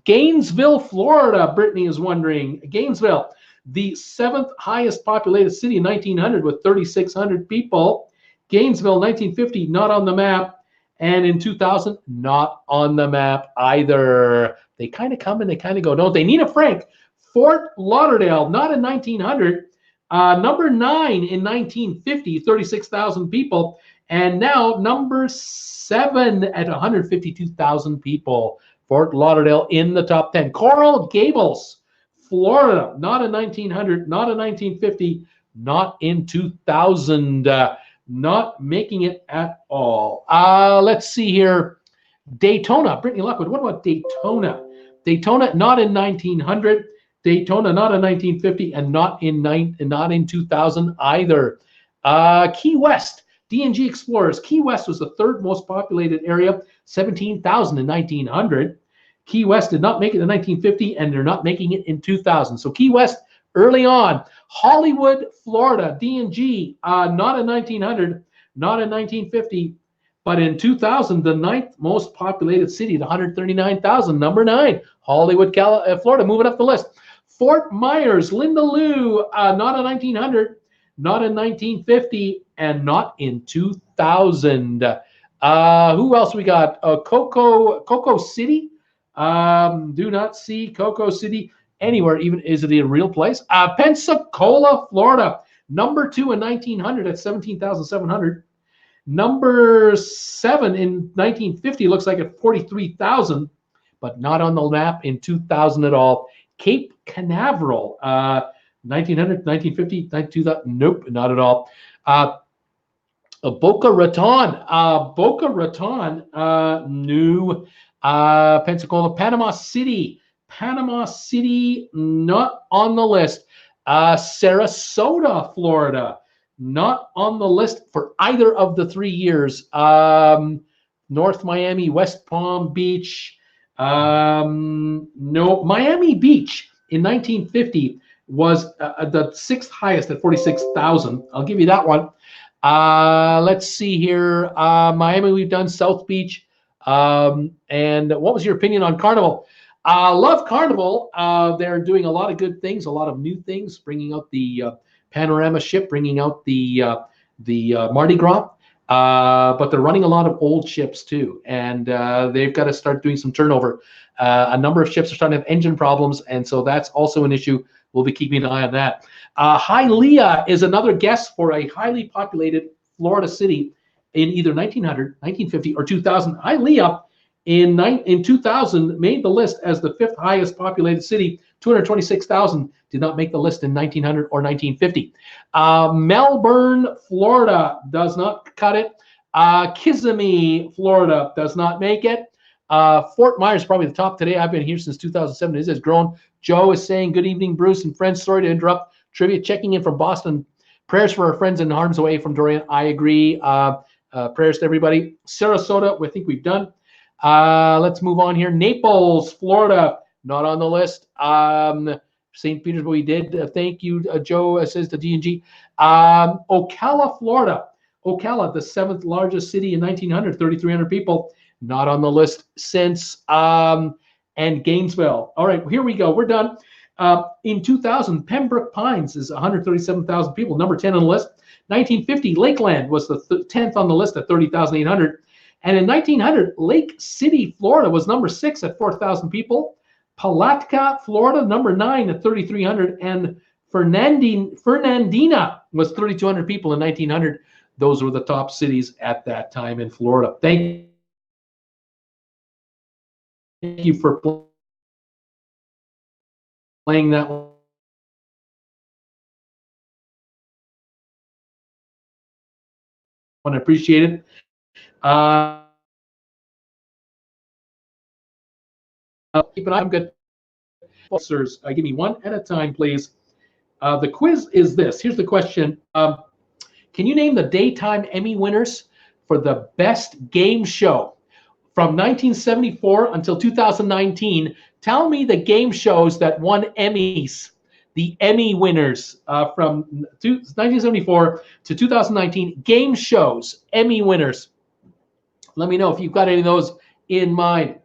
Gainesville, Florida, Brittany is wondering. Gainesville, the 7th highest populated city in 1900 with 3,600 people. Gainesville, 1950, not on the map. And in 2000, not on the map either. They kind of come and they kind of go, don't they? Nina Frank, Fort Lauderdale, not in 1900. Number 9 in 1950, 36,000 people. And now number 7 at 152,000 people. Fort Lauderdale in the top 10. Coral Gables, Florida, not in 1900, not in 1950, not in 2000. Not making it at all. Let's see here. Daytona, Brittany Lockwood. What about Daytona? Daytona, not in 1900. Daytona, not in 1950, and not in 2000 either. Key West, D&G Explorers. Key West was the third most populated area, 17,000 in 1900. Key West did not make it in 1950, and they're not making it in 2000. So Key West early on. Hollywood, Florida, D&G, not in 1900, not in 1950. But in 2000, the ninth most populated city at 139,000, number 9, Hollywood, Florida, moving up the list. Fort Myers, Linda Lou, not in 1900, not in 1950, and not in 2000. Who else we got? Cocoa City. Do not see Cocoa City anywhere. Even is it a real place? Pensacola, Florida, number 2 in 1900 at 17,700. Number 7 in 1950 looks like at 43,000, but not on the map in 2000 at all. Cape Canaveral, 1900, 1950, 2000, nope, not at all. Boca Raton, new. Pensacola, Panama City, not on the list. Sarasota, Florida, not on the list for either of the 3 years. North Miami, West Palm Beach, no. Miami Beach in 1950 was the 6th highest at 46,000. I'll give you that one. Let's see here. Miami, we've done South Beach. And what was your opinion on Carnival? Love Carnival. They're doing a lot of good things, a lot of new things, bringing out the panorama ship, bringing out the Mardi Gras. But they're running a lot of old ships too, and they've got to start doing some turnover. A number of ships are starting to have engine problems, and so that's also an issue. We'll be keeping an eye on that. Hialeah is another guess for a highly populated Florida city in either 1900, 1950, or 2000. Hialeah in 2000 made the list as the 5th highest populated city. 226,000 did not make the list in 1900 or 1950. Melbourne, Florida does not cut it. Kissimmee, Florida does not make it. Fort Myers probably the top today. I've been here since 2007. It has grown. Joe is saying, good evening, Bruce and friends. Sorry to interrupt. Trivia checking in from Boston. Prayers for our friends in harm's way from Dorian. I agree. Prayers to everybody. Sarasota, I think we've done. Let's move on here. Naples, Florida, not on the list. St. Petersburg, we did. Thank you, Joe, says to D&G. Ocala, Florida. Ocala, the 7th largest city in 1900, 3,300 people. Not on the list since. And Gainesville. All right, here we go. We're done. In 2000, Pembroke Pines is 137,000 people, number 10 on the list. 1950, Lakeland was the 10th on the list at 30,800. And in 1900, Lake City, Florida was number 6 at 4,000 people. Palatka, Florida, number 9 at 3,300. And Fernandina was 3,200 people in 1900. Those were the top cities at that time in Florida. Thank you for playing that one. I appreciate it. Keep an eye. I'm good. Sirs, give me one at a time, please. The quiz is this. Here's the question. Can you name the daytime Emmy winners for the best game show from 1974 until 2019? Tell me the game shows that won Emmys. The Emmy winners from 1974 to 2019. Game shows, Emmy winners. Let me know if you've got any of those in mind.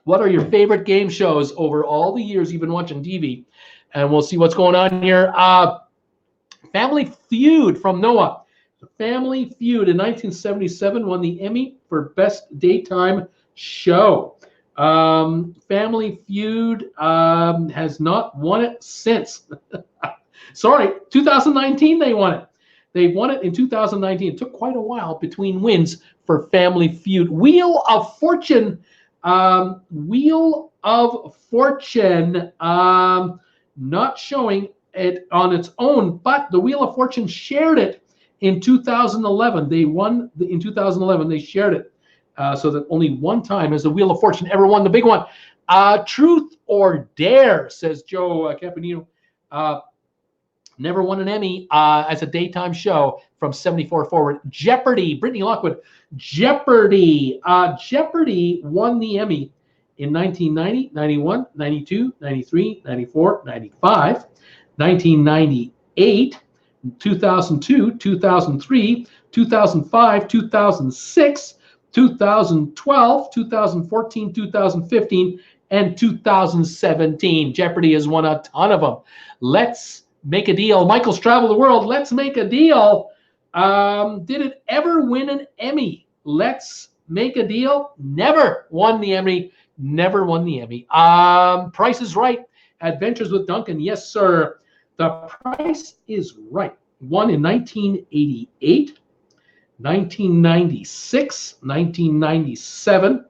What are your favorite game shows over all the years you've been watching TV? And we'll see what's going on here. Family Feud from Noah. Family Feud in 1977 won the Emmy for Best Daytime Show. Family Feud has not won it since. Sorry, 2019 they won it. They won it in 2019. It took quite a while between wins for Family Feud. Wheel of Fortune. Wheel of Fortune. Not showing it on its own, but the Wheel of Fortune shared it in 2011. They won in 2011. They shared it. so that only one time has the Wheel of Fortune ever won the big one. Truth or Dare, says Joe Campanino. Never won an Emmy as a daytime show from 74 forward. Jeopardy, Brittany Lockwood. Jeopardy. Jeopardy won the Emmy in 1990, 91, 92, 93, 94, 95, 1998, 2002, 2003, 2005, 2006, 2012, 2014, 2015, and 2017. Jeopardy has won a ton of them. Let's make a deal. Michael's traveled the world. Let's make a deal. Did it ever win an Emmy? Let's make a deal. Never won the Emmy. Never won the Emmy. Price is Right. Adventures with Duncan. Yes, sir. The Price is Right. Won in 1988, 1996, 1997,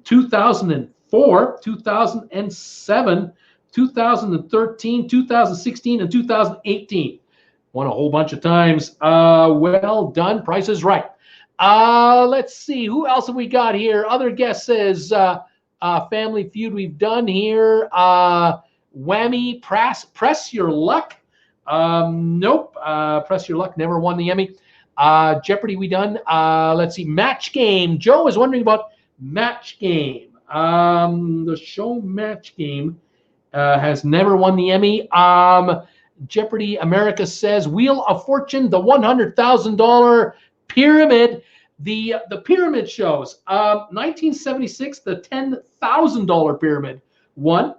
2004, 2007, 2013, 2016, and 2018. Won a whole bunch of times. Well done. Price is Right. Let's see. Who else have we got here? Other guesses. Family Feud we've done here. Whammy. Press Your Luck. Nope. Press Your Luck never won the Emmy. Jeopardy we done. Let's see. Match Game. Joe is wondering about Match Game. The show Match Game has never won the Emmy. Jeopardy America says Wheel of Fortune, the $100,000 pyramid. The pyramid shows. 1976, the $10,000 pyramid won.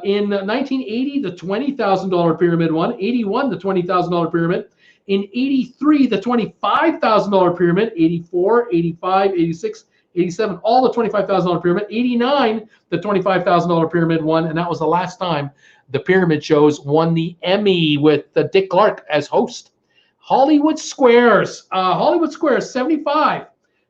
In 1980, the $20,000 pyramid won. 81, the $20,000 pyramid. In 83, the $25,000 pyramid. 84, 85, 86, 87, all the $25,000 pyramid. 89, the $25,000 pyramid won, and that was the last time the pyramid shows won the Emmy with Dick Clark as host. Hollywood Squares. Hollywood Squares, 75.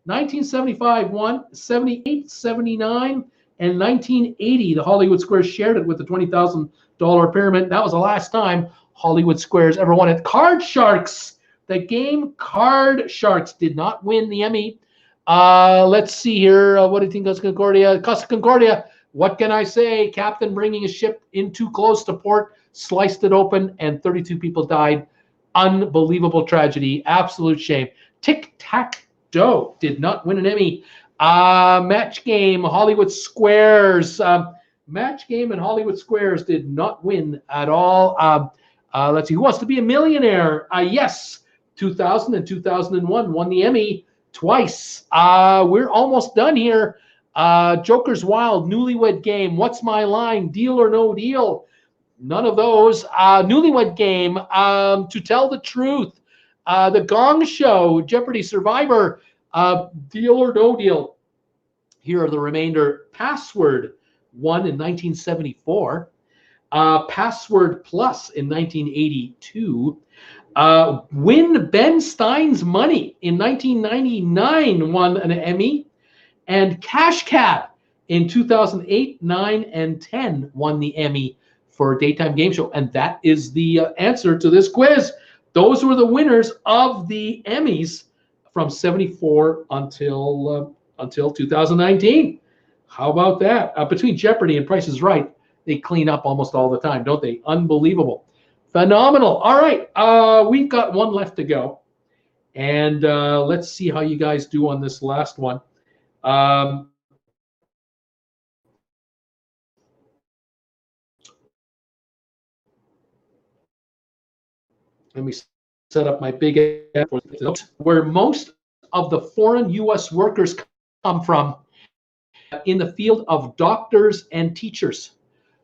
1975 won, 78, 79, and 1980. The Hollywood Squares shared it with the $20,000 pyramid. That was the last time Hollywood Squares ever won it. Card Sharks. The game Card Sharks did not win the Emmy. Let's see here. What do you think of Concordia? Costa Concordia. What can I say? Captain bringing a ship in too close to port, sliced it open, and 32 people died. Unbelievable tragedy. Absolute shame. Tic-Tac-Toe did not win an Emmy. Match Game, Hollywood Squares. Match Game and Hollywood Squares did not win at all. Let's see. Who Wants to Be a Millionaire? Yes. 2000 and 2001 won the Emmy twice. We're almost done here. Joker's Wild, Newlywed Game, What's My Line, Deal or No Deal. None of those. Newlywed Game, To Tell the Truth, The Gong Show, Jeopardy Survivor, Deal or No Deal. Here are the remainder. Password won in 1974. Password Plus in 1982. Win Ben Stein's Money in 1999 won an Emmy. And Cash Cab in 2008, 9, and 10 won the Emmy for daytime game show. And that is the answer to this quiz. Those were the winners of the Emmys from 74 until 2019. How about that? Between Jeopardy and Price is Right, they clean up almost all the time, don't they? Unbelievable. Phenomenal. All right. We've got one left to go. And let's see how you guys do on this last one. Let me set up my big where most of the foreign U.S. workers come from in the field of doctors and teachers.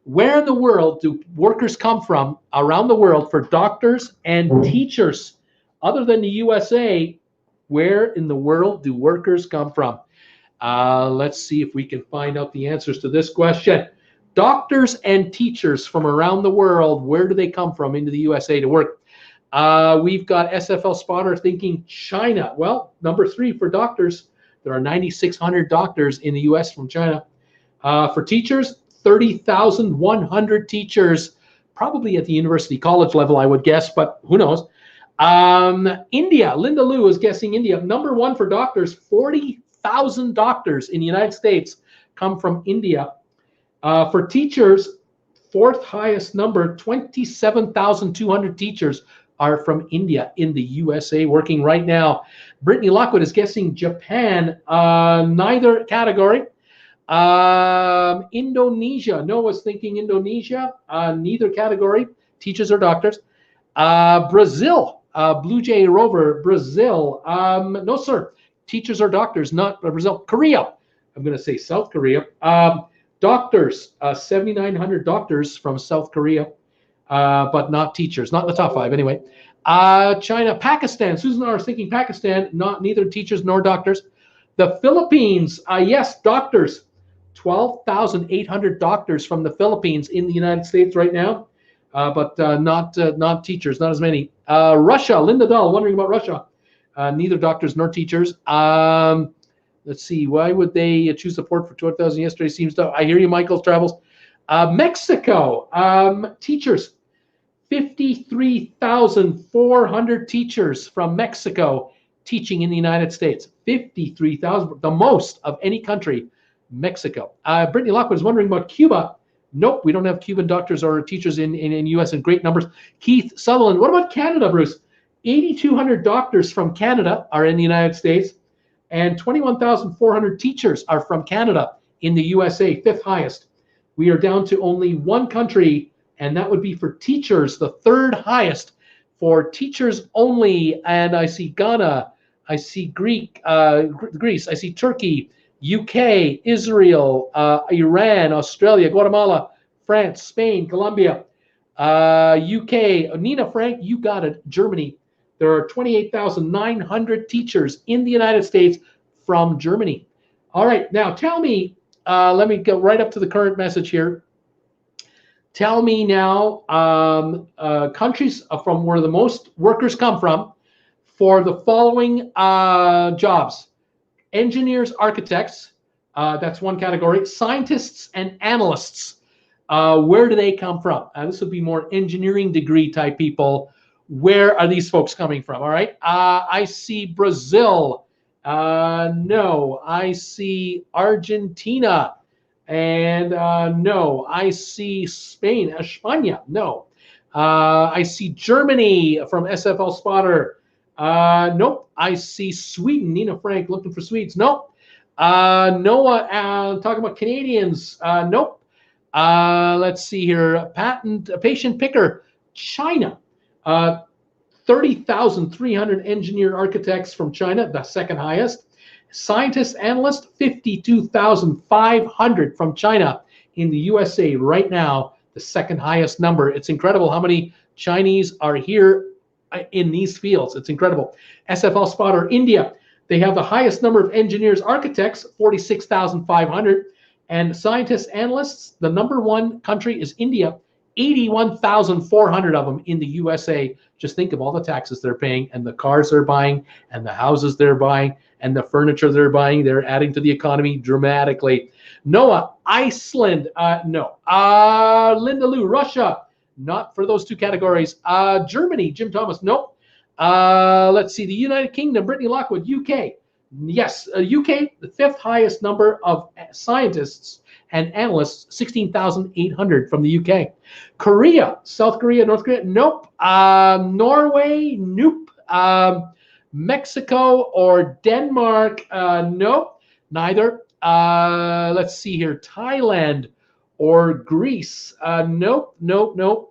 Where in the world do workers come from around the world for doctors and teachers? Other than the USA, where in the world do workers come from? Let's see if we can find out the answers to this question. Doctors and teachers from around the world, where do they come from into the USA to work? We've got SFL Spotter thinking China. Well, number 3 for doctors. There are 9,600 doctors in the US from China. For teachers, 30,100 teachers, probably at the university college level, I would guess, but who knows? India, Linda Liu is guessing India. Number 1 for doctors, 21,000 doctors in the United States come from India. For teachers, fourth highest number, 27,200 teachers are from India in the USA working right now. Brittany Lockwood is guessing Japan, neither category. Indonesia, Noah's thinking Indonesia, neither category, teachers or doctors. Brazil, Blue Jay Rover, Brazil, no sir, teachers or doctors, not Brazil. Korea, I'm going to say South Korea. Doctors, 7,900 doctors from South Korea, but not teachers, not in the top 5 anyway. China, Pakistan, Susan R is thinking Pakistan, neither teachers nor doctors. The Philippines, yes, doctors, 12,800 doctors from the Philippines in the United States right now, but not teachers, not as many. Russia, Linda Dahl, wondering about Russia, neither doctors nor teachers. Let's see, why would they choose the port for 12,000 yesterday? Seems to, I hear you, Michael Travels. Mexico, teachers, 53,400 teachers from Mexico teaching in the United States. 53,000, the most of any country, Mexico. Brittany Lockwood is wondering about Cuba. Nope, we don't have Cuban doctors or teachers in U.S. in great numbers. Keith Sutherland, what about Canada, Bruce? 8,200 doctors from Canada are in the United States, and 21,400 teachers are from Canada in the USA, 5th highest. We are down to only one country, and that would be for teachers, the 3rd highest for teachers only. And I see Ghana, I see Greece, I see Turkey, UK, Israel, Iran, Australia, Guatemala, France, Spain, Colombia, UK. Nina Frank, you got it. Germany. There are 28,900 teachers in the United States from Germany. All right, now tell me, let me go right up to the current message here. Tell me now countries from where the most workers come from for the following jobs. Engineers, architects, that's one category. Scientists and analysts, where do they come from? This would be more engineering degree type people. Where are these folks coming from? All right. I see Brazil. No. I see Argentina. And no. I see Spain. España. No. I see Germany from SFL Spotter. Nope. I see Sweden. Nina Frank looking for Swedes. Nope. Noah talking about Canadians. Nope. Let's see here. Patient picker. China. 30,300 engineer architects from China, the 2nd highest. Scientists, analysts, 52,500 from China in the USA right now, the 2nd highest number. It's incredible how many Chinese are here in these fields. It's incredible. SFL Spotter, India, they have the highest number of engineers, architects, 46,500. And scientists, analysts, the #1 country is India, 81,400 of them in the USA. Just think of all the taxes they're paying and the cars they're buying and the houses they're buying and the furniture they're buying. They're adding to the economy dramatically. Noah, Iceland, no. Linda Lou, Russia, not for those 2 categories. Germany, Jim Thomas, nope. Let's see, the United Kingdom, Brittany Lockwood, UK. Yes, UK, the 5th highest number of scientists and analysts, 16,800 from the UK. Korea, South Korea, North Korea, nope. Norway, nope. Mexico or Denmark, nope. Neither. Let's see here. Thailand or Greece, nope, nope, nope.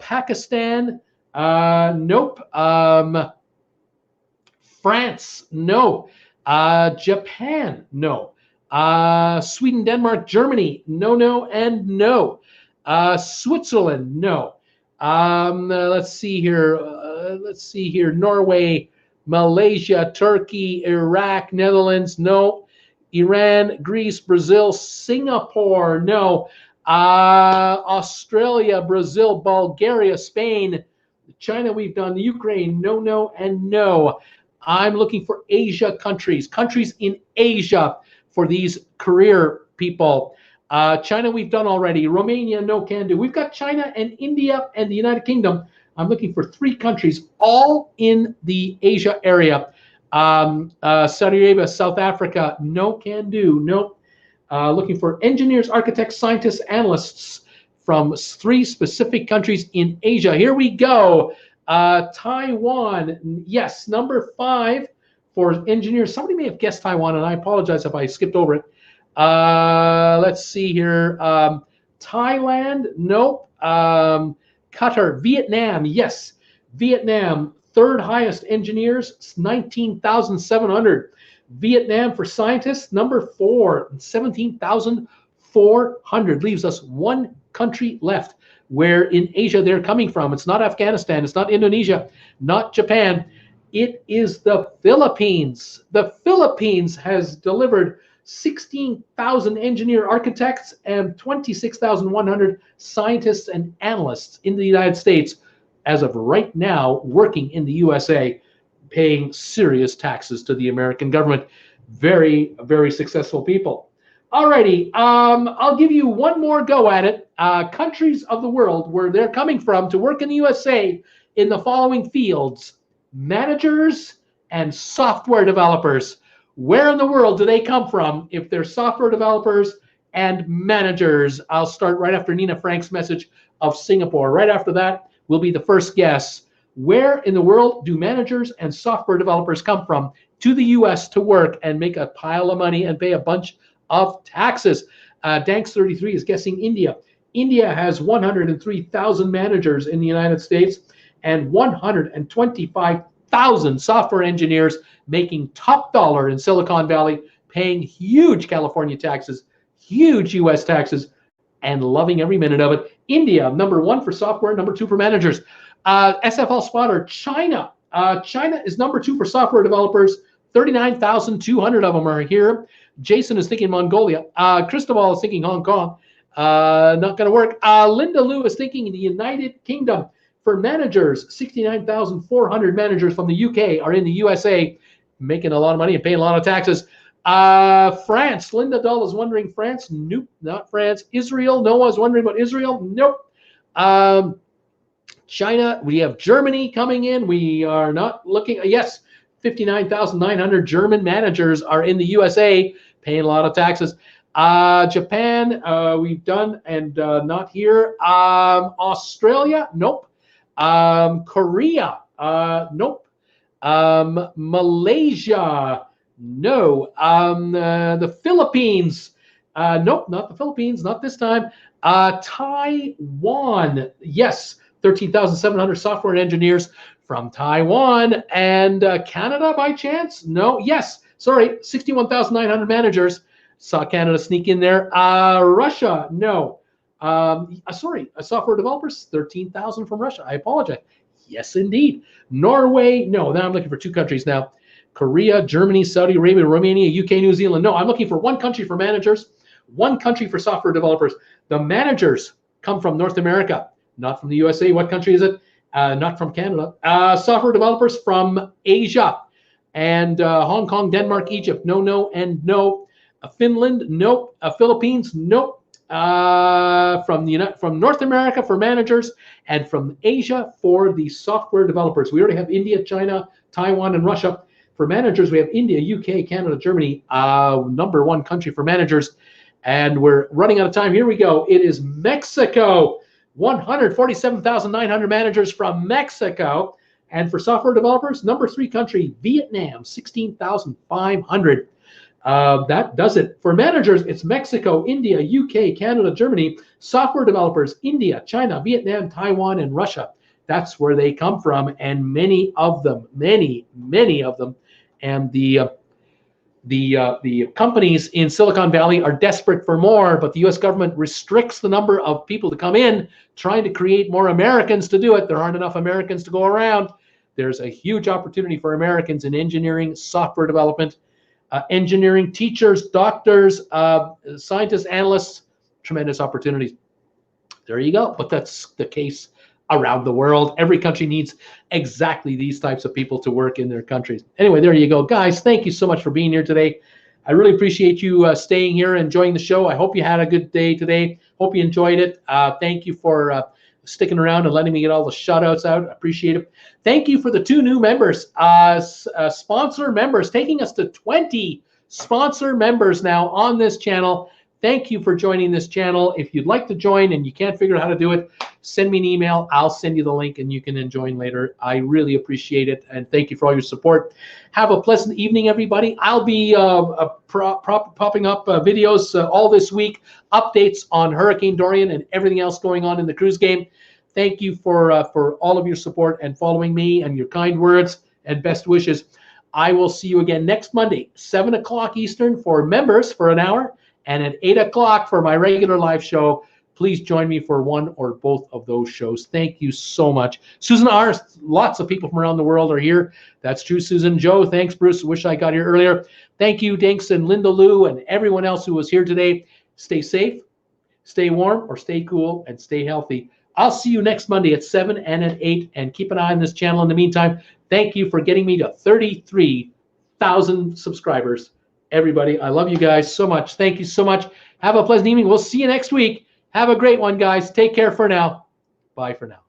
Pakistan, nope. France, no. Japan, no. Sweden, Denmark, Germany, no, no, and no. Switzerland, no. Let's see here. Norway, Malaysia, Turkey, Iraq, Netherlands, no. Iran, Greece, Brazil, Singapore, no. Australia, Brazil, Bulgaria, Spain, China, we've done. Ukraine, no, no, and no. I'm looking for Asia countries in Asia for these career people. China, we've done already. Romania, no can do. We've got China and India and the United Kingdom. I'm looking for 3 countries, all in the Asia area. Saudi Arabia, South Africa, no can do, nope. Looking for engineers, architects, scientists, analysts from 3 specific countries in Asia. Here we go. Taiwan, yes, number 5 for engineers. Somebody may have guessed Taiwan, and I apologize if I skipped over it. Let's see here. Thailand, nope. Qatar, Vietnam, yes. Vietnam, 3rd highest engineers, 19,700. Vietnam for scientists, number 4, 17,400. Leaves us 1 country left where in Asia they're coming from. It's not Afghanistan, it's not Indonesia, not Japan. It is the Philippines. The Philippines has delivered 16,000 engineer architects and 26,100 scientists and analysts in the United States as of right now, working in the USA, paying serious taxes to the American government. Very, very successful people. Alrighty, I'll give you one more go at it. Countries of the world where they're coming from to work in the USA in the following fields: managers and software developers. Where in the world do they come from if they're software developers and managers? I'll start right after Nina Frank's message of Singapore. Right after that will be the first guess. Where in the world do managers and software developers come from to the US to work and make a pile of money and pay a bunch of taxes? Danks33 is guessing India. India has 103,000 managers in the United States and 125,000 software engineers making top dollar in Silicon Valley, paying huge California taxes, huge US taxes, and loving every minute of it. India, number 1 for software, number 2 for managers. SFL Spotter, China. China is number 2 for software developers. 39,200 of them are here. Jason is thinking Mongolia. Cristobal is thinking Hong Kong. Not going to work. Linda Liu is thinking the United Kingdom. For managers, 69,400 managers from the UK are in the USA, making a lot of money and paying a lot of taxes. France, Linda Dull is wondering France. Nope, not France. Israel, Noah is wondering about Israel. Nope. China, we have Germany coming in. We are not looking. Yes, 59,900 German managers are in the USA, paying a lot of taxes. Japan, we've done, and not here. Australia, nope. Korea, nope. Malaysia, no. The Philippines, nope, not the Philippines, not this time. Taiwan, yes, 13,700 software engineers from Taiwan. And Canada by chance? No, yes, sorry, 61,900 managers. Saw Canada sneak in there. Russia, no. Sorry, software developers, 13,000 from Russia. I apologize. Yes, indeed. Norway, no. Now I'm looking for 2 countries now. Korea, Germany, Saudi Arabia, Romania, UK, New Zealand. No, I'm looking for 1 country for managers, 1 country for software developers. The managers come from North America, not from the USA. What country is it? Not from Canada. Software developers from Asia and Hong Kong, Denmark, Egypt. No, no, and no. Finland, nope. Philippines, nope. From North America for managers and from Asia for the software developers. We already have India, China, Taiwan, and Russia. For managers, we have India, UK, Canada, Germany, number 1 country for managers. And we're running out of time. Here we go. It is Mexico. 147,900 managers from Mexico. And for software developers, number 3 country, Vietnam, 16,500. That does it. For managers, it's Mexico, India, UK, Canada, Germany. Software developers, India, China, Vietnam, Taiwan, and Russia. That's where they come from, and many of them, many of them. And the companies in Silicon Valley are desperate for more, but the U.S. government restricts the number of people to come in, trying to create more Americans to do it. There aren't enough Americans to go around. There's a huge opportunity for Americans in engineering, software development, engineering, teachers, doctors, scientists, analysts, tremendous opportunities. There you go. But that's the case around the world. Every country needs exactly these types of people to work in their countries. Anyway, there you go. Guys, thank you so much for being here today. I really appreciate you staying here, enjoying the show. I hope you had a good day today. Hope you enjoyed it. Thank you for sticking around and letting me get all the shout outs out. Appreciate it. Thank you for the 2 new members, sponsor members, taking us to 20 sponsor members now on this channel. Thank you for joining this channel. If you'd like to join and you can't figure out how to do it, send me an email. I'll send you the link and you can join later. I really appreciate it. And thank you for all your support. Have a pleasant evening, everybody. I'll be popping up videos all this week, updates on Hurricane Dorian and everything else going on in the cruise game. Thank you for all of your support and following me and your kind words and best wishes. I will see you again next Monday, 7 o'clock Eastern for members for an hour. And at 8 o'clock for my regular live show. Please join me for one or both of those shows. Thank you so much. Susan R., lots of people from around the world are here. That's true, Susan. Joe, thanks, Bruce. Wish I got here earlier. Thank you, Dinks and Linda Lou and everyone else who was here today. Stay safe, stay warm, or stay cool, and stay healthy. I'll see you next Monday at 7 and at 8. And keep an eye on this channel in the meantime. Thank you for getting me to 33,000 subscribers. Everybody, I love you guys so much. Thank you so much. Have a pleasant evening. We'll see you next week. Have a great one, guys. Take care for now. Bye for now.